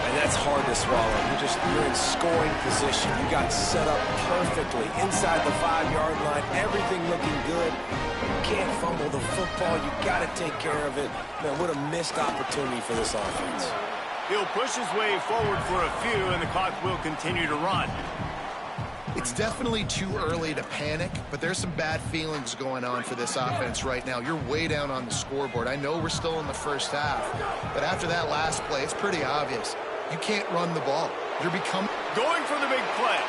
C: And that's hard to swallow. You're in scoring position. You got set up perfectly inside the 5-yard line. Everything looking good. You can't fumble the football. You got to take care of it. Man, what a missed opportunity for this offense.
A: He'll push his way forward for a few, and the clock will continue to run.
D: It's definitely too early to panic, but there's some bad feelings going on for this offense right now. You're way down on the scoreboard. I know we're still in the first half, but after that last play, it's pretty obvious. You can't run the ball. You're
A: going for the big play.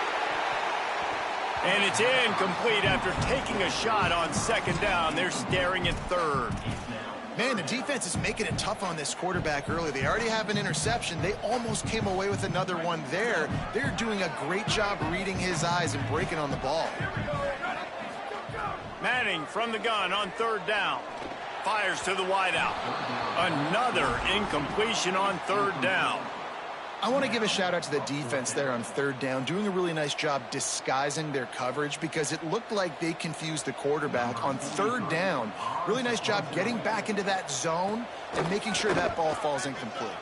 A: And it's incomplete after taking a shot on 2nd down. They're staring at 3rd.
D: Man, the defense is making it tough on this quarterback early. They already have an interception. They almost came away with another one there. They're doing a great job reading his eyes and breaking on the ball.
A: Manning from the gun on 3rd down. Fires to the wideout. Another incompletion on 3rd down.
D: I want to give a shout out to the defense there on 3rd down, doing a really nice job disguising their coverage because it looked like they confused the quarterback on 3rd down. Really nice job getting back into that zone and making sure that ball falls incomplete.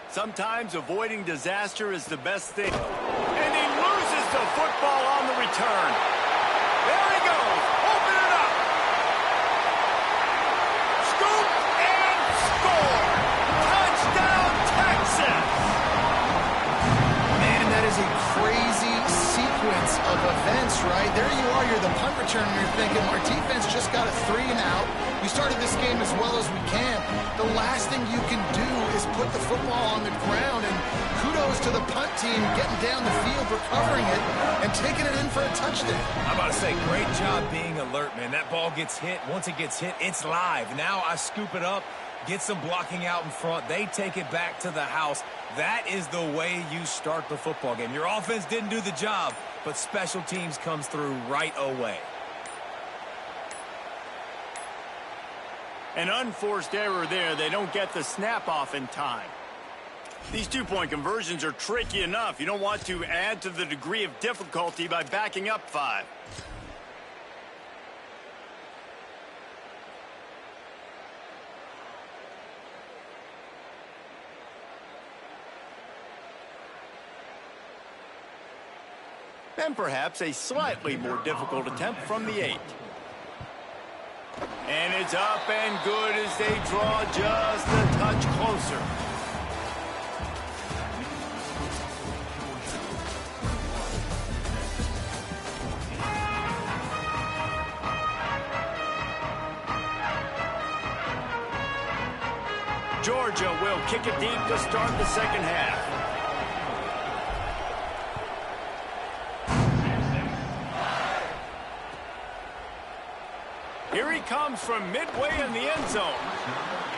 A: Sometimes avoiding disaster is the best thing. And he loses the football on the return. There he goes. Open it up.
D: right? There you are, you're the punt returner, you're thinking, our defense just got a 3 and out. We started this game as well as we can. The last thing you can do is put the football on the ground, and kudos to the punt team getting down the field, recovering it, and taking it in for a touchdown.
C: I'm about to say, great job being alert, man. That ball gets hit. Once it gets hit, it's live. Now I scoop it up, get some blocking out in front. They take it back to the house. That is the way you start the football game. Your offense didn't do the job, but special teams comes through right away.
A: An unforced error there. They don't get the snap off in time. These two-point conversions are tricky enough. You don't want to add to the degree of difficulty by backing up 5. Then perhaps a slightly more difficult attempt from the 8. And it's up and good as they draw just a touch closer. Georgia will kick it deep to start the second half. Here he comes from midway in the end zone.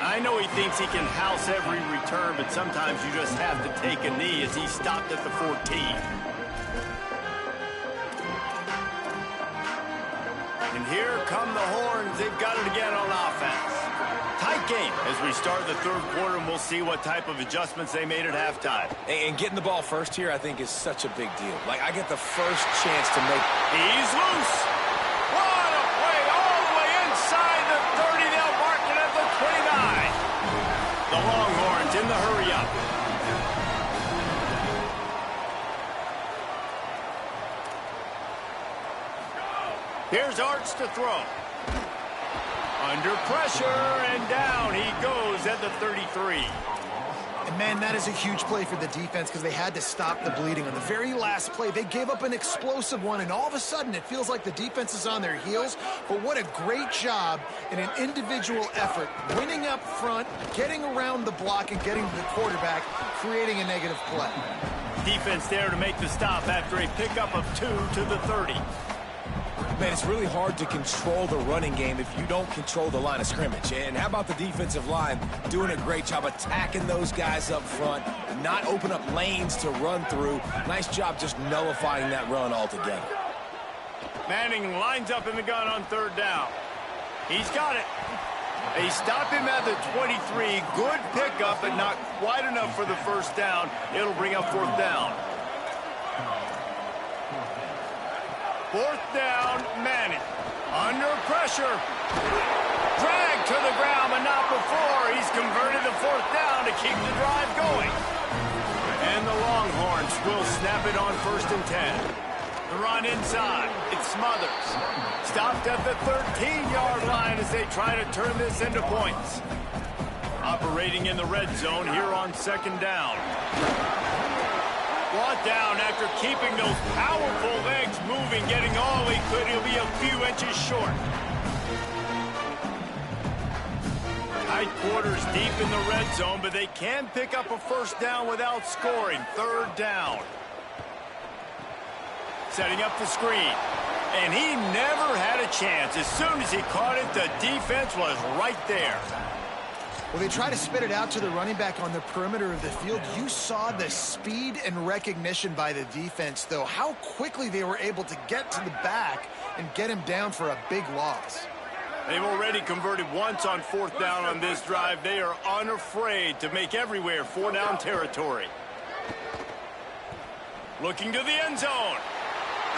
A: I know he thinks he can house every return, but sometimes you just have to take a knee as he stopped at the 14. And here come the horns. They've got it again on offense. Tight game as we start the third quarter, and we'll see what type of adjustments they made at halftime.
C: And getting the ball first here, I think, is such a big deal. Like, I get the first chance to make...
A: He's loose. What a play all the way inside the 30. They'll mark it at the 29. The Longhorns in the hurry-up. Here's Arts to throw. Under pressure, and down he goes at the 33.
D: And, man, that is a huge play for the defense because they had to stop the bleeding. On the very last play, they gave up an explosive one, and all of a sudden it feels like the defense is on their heels. But what a great job in an individual effort, winning up front, getting around the block, and getting to the quarterback, creating a negative play.
A: Defense there to make the stop after a pickup of 2 to the 30.
C: Man, it's really hard to control the running game if you don't control the line of scrimmage. And how about the defensive line doing a great job attacking those guys up front, not open up lanes to run through. Nice job just nullifying that run altogether.
A: Manning lines up in the gun on third down. He's got it. They stop him at the 23. Good pickup, but not quite enough for the first down. It'll bring up fourth down. Fourth down, Manning. Under pressure. Dragged to the ground, but not before. He's converted the fourth down to keep the drive going. And the Longhorns will snap it on 1st and 10. The run inside. It's Smothers. Stopped at the 13-yard line as they try to turn this into points. Operating in the red zone here on 2nd down. Brought down after keeping those powerful legs moving, getting all he could. He'll be a few inches short. Tight quarters deep in the red zone, but they can pick up a first down without scoring. 3rd down. Setting up the screen. And he never had a chance. As soon as he caught it, the defense was right there.
D: Well, they try to spit it out to the running back on the perimeter of the field. You saw the speed and recognition by the defense, though. How quickly they were able to get to the back and get him down for a big loss.
A: They've already converted once on 4th down on this drive. They are unafraid to make everywhere 4-down territory. Looking to the end zone.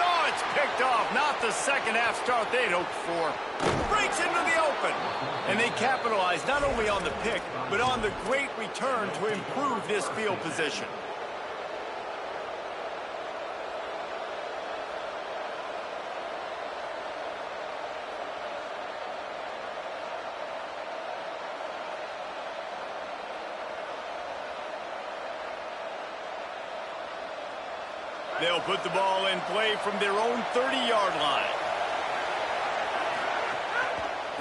A: Oh, it's picked off. Not the second half start they'd hoped for. Breaks into the open. And they capitalize not only on the pick, but on the great return to improve this field position. They'll put the ball in play from their own 30-yard line.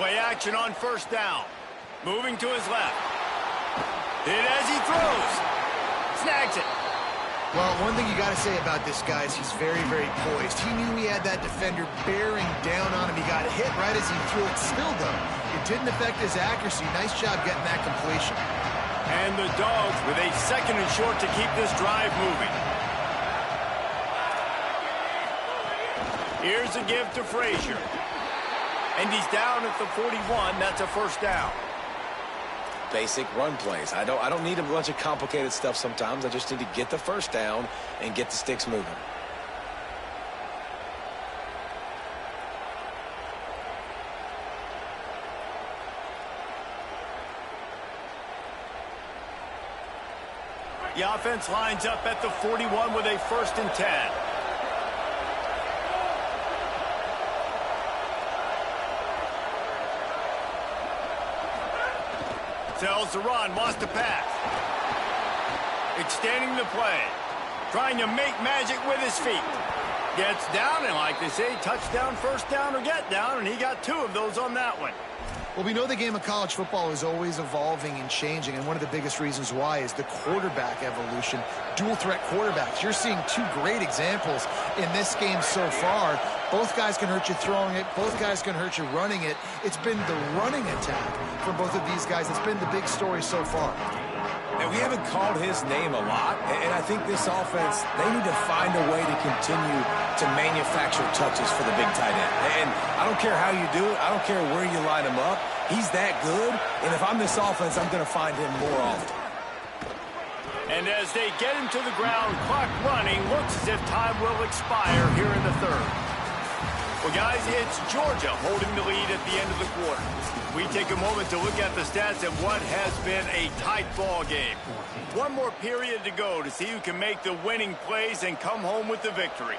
A: Play action on first down. Moving to his left. Hit as he throws. Snags it.
D: Well, one thing you got to say about this guy is he's very, very poised. He knew he had that defender bearing down on him. He got hit right as he threw it. Still, though, it didn't affect his accuracy. Nice job getting that completion.
A: And the Dogs with a second and short to keep this drive moving. Here's a give to Frazier. And he's down at the 41. That's a first down.
C: Basic run plays. I don't need a bunch of complicated stuff sometimes. I just need to get the first down and get the sticks moving.
A: The offense lines up at the 41 with a 1st and 10. Tells the run, wants to pass. Extending the play. Trying to make magic with his feet. Gets down, and like they say, touchdown, first down, or get down, and he got 2 of those on that one.
D: Well, we know the game of college football is always evolving and changing, and one of the biggest reasons why is the quarterback evolution. Dual threat quarterbacks. You're seeing 2 great examples in this game so far. Both guys can hurt you throwing it. Both guys can hurt you running it. It's been the running attack for both of these guys that's been the big story so far.
C: And we haven't called his name a lot, and I think this offense, they need to find a way to continue to manufacture touches for the big tight end. And I don't care how you do it. I don't care where you line him up. He's that good, and if I'm this offense, I'm going to find him more often.
A: And as they get him to the ground, clock running, looks as if time will expire here in the 3rd. Well, guys, it's Georgia holding the lead at the end of the quarter. We take a moment to look at the stats of what has been a tight ball game. One more period to go to see who can make the winning plays and come home with the victory.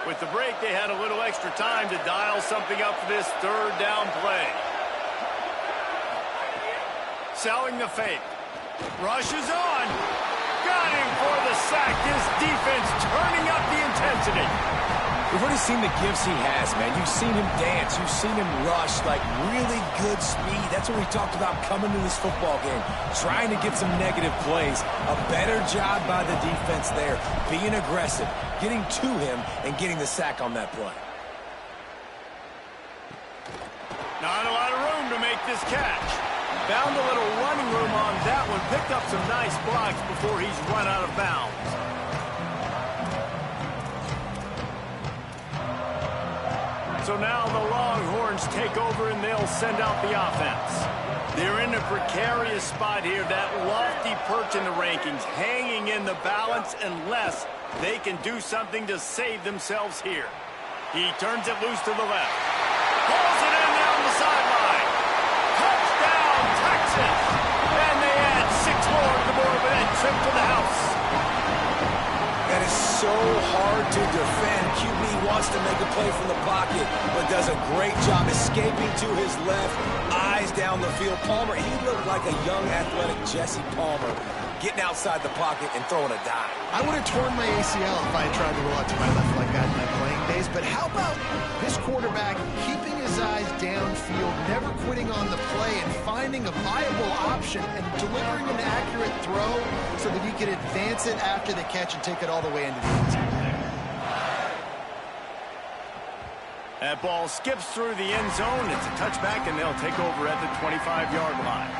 A: With the break, they had a little extra time to dial something up for this 3rd down play. Selling the fake. Rushes on. Got him for the sack. This defense turning up the intensity.
C: We've already seen the gifts he has, man. You've seen him dance. You've seen him rush, like really good speed. That's what we talked about coming to this football game, trying to get some negative plays. A better job by the defense there, being aggressive, getting to him, and getting the sack on that play.
A: Not a lot of room to make this catch. Found a little running room on that one. Picked up some nice blocks before he's run out of bounds. So now the Longhorns take over and they'll send out the offense. They're in a precarious spot here. That lofty perch in the rankings, hanging in the balance unless they can do something to save themselves here. He turns it loose to the left. Pulls it in down the sideline. Touchdown, Texas! And they add 6 more to the board with that trip to the house.
C: That is so hard to defend. QB wants to make a play from the pocket, but does a great job escaping to his left, eyes down the field. Palmer, he looked like a young, athletic Jesse Palmer, getting outside the pocket and throwing a dime.
D: I would have torn my ACL if I had tried to roll out to my left like that in my playing days, but how about this quarterback keeping his eyes downfield, never quitting on the play, and finding a viable option and delivering an accurate throw so that he could advance it after the catch and take it all the way into the end zone.
A: That ball skips through the end zone. It's a touchback, and they'll take over at the 25-yard line.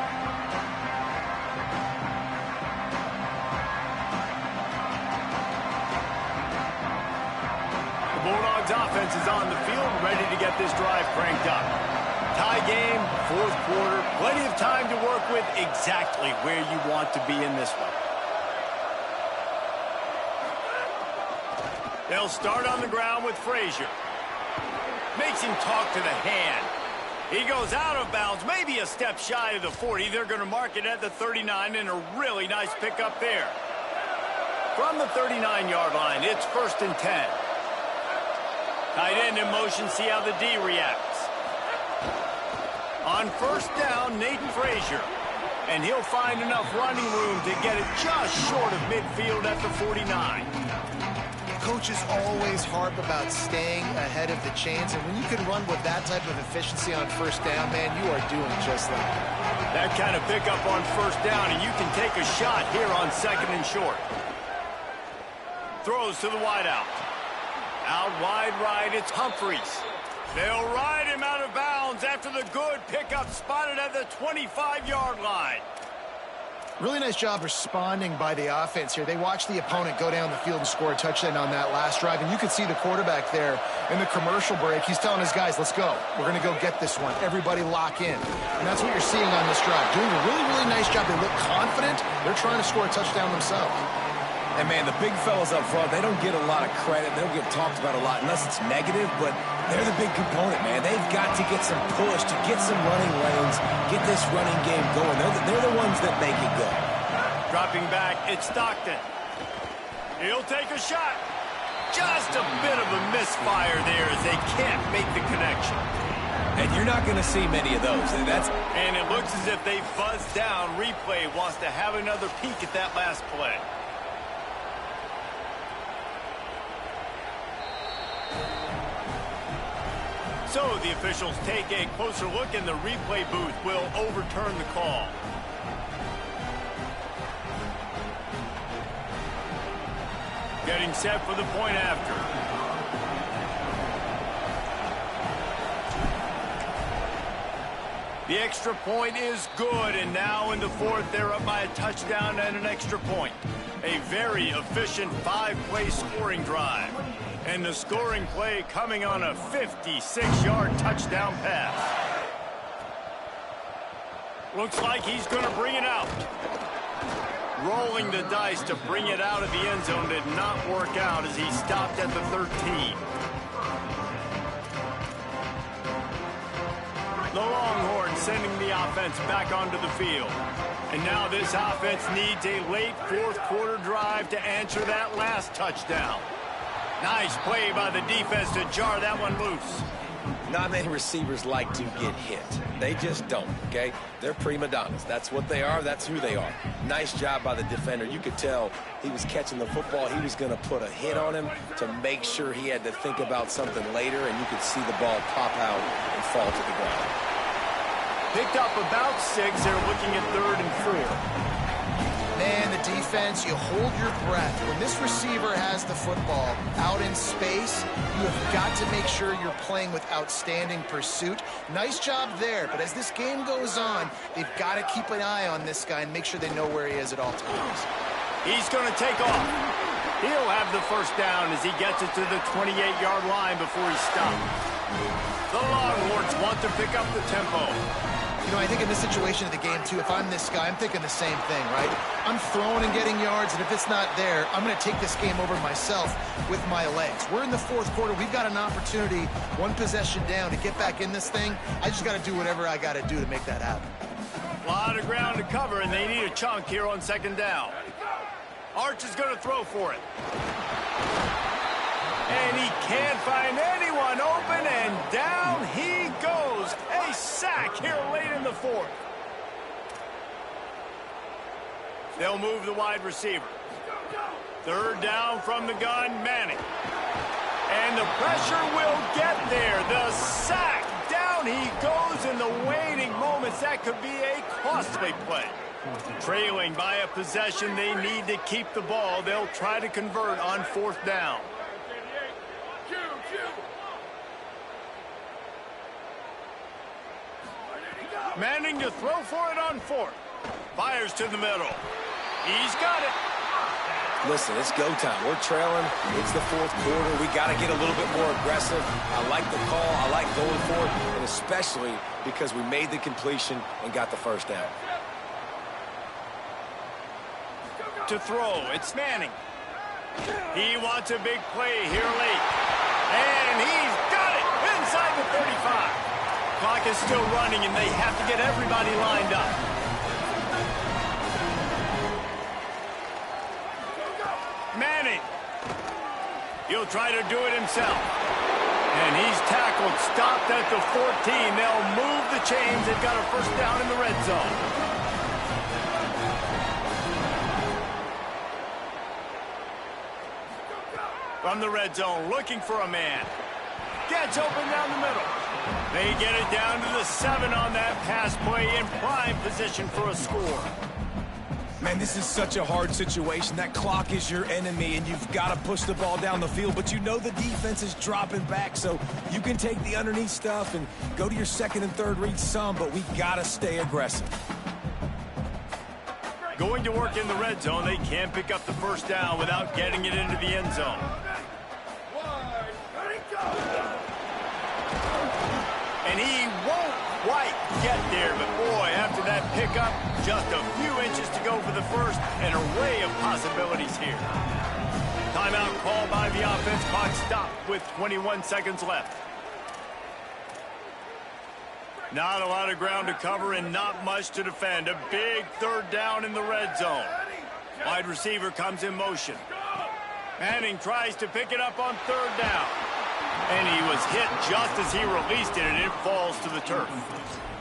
A: The Bulldogs offense is on the field, ready to get this drive cranked up. Tie game, 4th quarter, plenty of time to work with, exactly where you want to be in this one. They'll start on the ground with Frazier. Makes him talk to the hand. He goes out of bounds, maybe a step shy of the 40. They're going to mark it at the 39, and a really nice pickup there. From the 39-yard line, it's 1st and 10. Tight end in motion, see how the D reacts. On 1st down, Nate Frazier. And he'll find enough running room to get it just short of midfield at the 49.
D: Coaches always harp about staying ahead of the chains, and when you can run with that type of efficiency on first down, man, you are doing just that.
A: That kind of pickup on first down, and you can take a shot here on 2nd and short. Throws to the wideout. Out wide right, it's Humphries. They'll ride him out of bounds after the good pickup spotted at the 25-yard line.
D: Really nice job responding by the offense here. They watched the opponent go down the field and score a touchdown on that last drive, and you could see the quarterback there in the commercial break. He's telling his guys, let's go. We're going to go get this one. Everybody lock in. And that's what you're seeing on this drive. Doing a really, really nice job. They look confident. They're trying to score a touchdown themselves.
C: And, man, the big fellas up front, they don't get a lot of credit. They don't get talked about a lot unless it's negative, but they're the big component, man. They've got to get some push, to get some running lanes, get this running game going. They're the ones that make it go.
A: Dropping back, it's Stockton. He'll take a shot. Just a bit of a misfire there as they can't make the connection.
C: And you're not going to see many of those.
A: And it looks as if they buzzed down. Replay wants to have another peek at that last play. So the officials take a closer look, and the replay booth will overturn the call. Getting set for the point after. The extra point is good, and now in the 4th, they're up by a touchdown and an extra point. A very efficient 5-play scoring drive. And the scoring play coming on a 56-yard touchdown pass. Looks like he's going to bring it out. Rolling the dice to bring it out of the end zone did not work out as he stopped at the 13. The Longhorns sending the offense back onto the field. And now this offense needs a late 4th quarter drive to answer that last touchdown. Nice play by the defense to jar that one loose.
C: Not many receivers like to get hit. They just don't, okay? They're prima donnas. That's what they are. That's who they are. Nice job by the defender. You could tell he was catching the football. He was going to put a hit on him to make sure he had to think about something later, and you could see the ball pop out and fall to the ground.
A: Picked up about 6. They're looking at 3rd and 4.
D: Man, the defense, you hold your breath. When this receiver has the football out in space, you have got to make sure you're playing with outstanding pursuit. Nice job there, but as this game goes on, they've got to keep an eye on this guy and make sure they know where he is at all times.
A: He's going to take off. He'll have the first down as he gets it to the 28-yard line before he stops. The Longhorns want to pick up the tempo.
D: You know, I think in this situation of the game, too, if I'm this guy, I'm thinking the same thing, right? I'm throwing and getting yards, and if it's not there, I'm going to take this game over myself with my legs. We're in the 4th quarter. We've got an opportunity, one possession down, to get back in this thing. I just got to do whatever I got to do to make that happen.
A: A lot of ground to cover, and they need a chunk here on 2nd down. Arch is going to throw for it. And he can't find anyone open, and down he goes. A sack here late in the 4th. They'll move the wide receiver. 3rd down from the gun, Manning. And the pressure will get there. The sack. Down he goes in the waning moments. That could be a costly play. Trailing by a possession, they need to keep the ball. They'll try to convert on 4th down. Manning to throw for it on 4th. Fires to the middle. He's got it.
C: Listen, it's go time. We're trailing. It's the 4th quarter. We got to get a little bit more aggressive. I like the call. I like going for it, and especially because we made the completion and got the first down.
A: To throw, it's Manning. He wants a big play here late. And he's got it inside the 35. Clock is still running, and they have to get everybody lined up. Manning. He'll try to do it himself. And he's tackled, stopped at the 14. They'll move the chains. They've got a first down in the red zone. From the red zone, looking for a man. Gets open down the middle. They get it down to the 7 on that pass play, in prime position for a score.
C: Man, this is such a hard situation. That clock is your enemy, and you've got to push the ball down the field, but you know the defense is dropping back, so you can take the underneath stuff and go to your second and third read some, but we got to stay aggressive.
A: Going to work in the red zone, they can't pick up the first down without getting it into the end zone. And he won't quite get there, but boy, after that pickup, just a few inches to go for the first. An array of possibilities here. Timeout called by the offense. Clock stopped with 21 seconds left. Not a lot of ground to cover and not much to defend. A big third down in the red zone. Wide receiver comes in motion. Manning tries to pick it up on third down. And he was hit just as he released it, and it falls to the turf.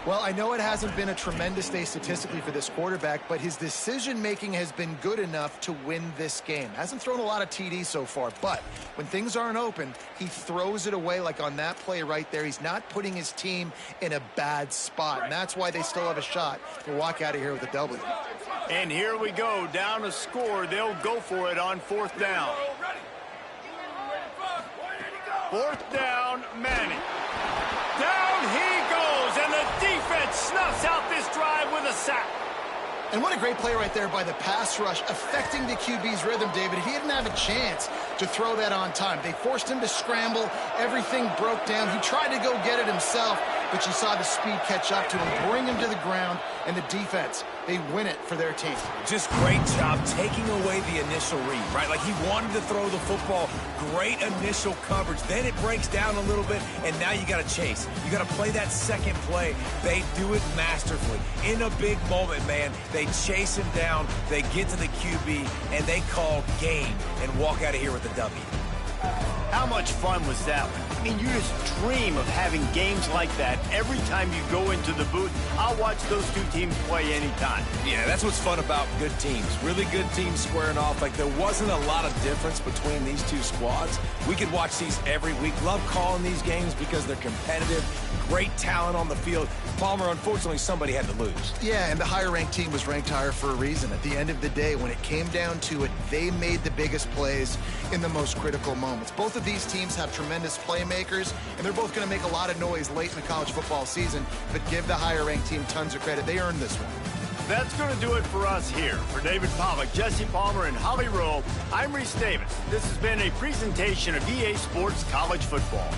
D: Well, I know it hasn't been a tremendous day statistically for this quarterback, but his decision-making has been good enough to win this game. Hasn't thrown a lot of TDs so far, but when things aren't open, he throws it away like on that play right there. He's not putting his team in a bad spot, and that's why they still have a shot to walk out of here with a W.
A: And here we go, down a score. They'll go for it on fourth down. Fourth down, Manning. Down he goes, and the defense snuffs out this drive with a sack.
D: And what a great play right there by the pass rush, affecting the QB's rhythm, David. He didn't have a chance to throw that on time. They forced him to scramble. Everything broke down. He tried to go get it himself, but you saw the speed catch up to him, bring him to the ground, and the defense, they win it for their team.
C: Just great job taking away the initial read, right? Like he wanted to throw the football. Great initial coverage. Then it breaks down a little bit, and now you got to chase. You got to play that second play. They do it masterfully. In a big moment, man, they chase him down, they get to the QB, and they call game and walk out of here with a W.
A: How much fun was that one? I mean, you just dream of having games like that every time you go into the booth. I'll watch those two teams play anytime.
C: Yeah, that's what's fun about good teams. Really good teams squaring off. Like, there wasn't a lot of difference between these two squads. We could watch these every week. Love calling these games because they're competitive. Great talent on the field. Palmer, unfortunately, somebody had to lose.
D: Yeah, and the higher-ranked team was ranked higher for a reason. At the end of the day, when it came down to it, they made the biggest plays in the most critical moments. Both of these teams have tremendous playmakers, and they're both going to make a lot of noise late in the college football season, but give the higher-ranked team tons of credit. They earned this one.
A: That's going to do it for us here. For David Pollack, Jesse Palmer, and Holly Rowe, I'm Reese Davis. This has been a presentation of EA Sports College Football.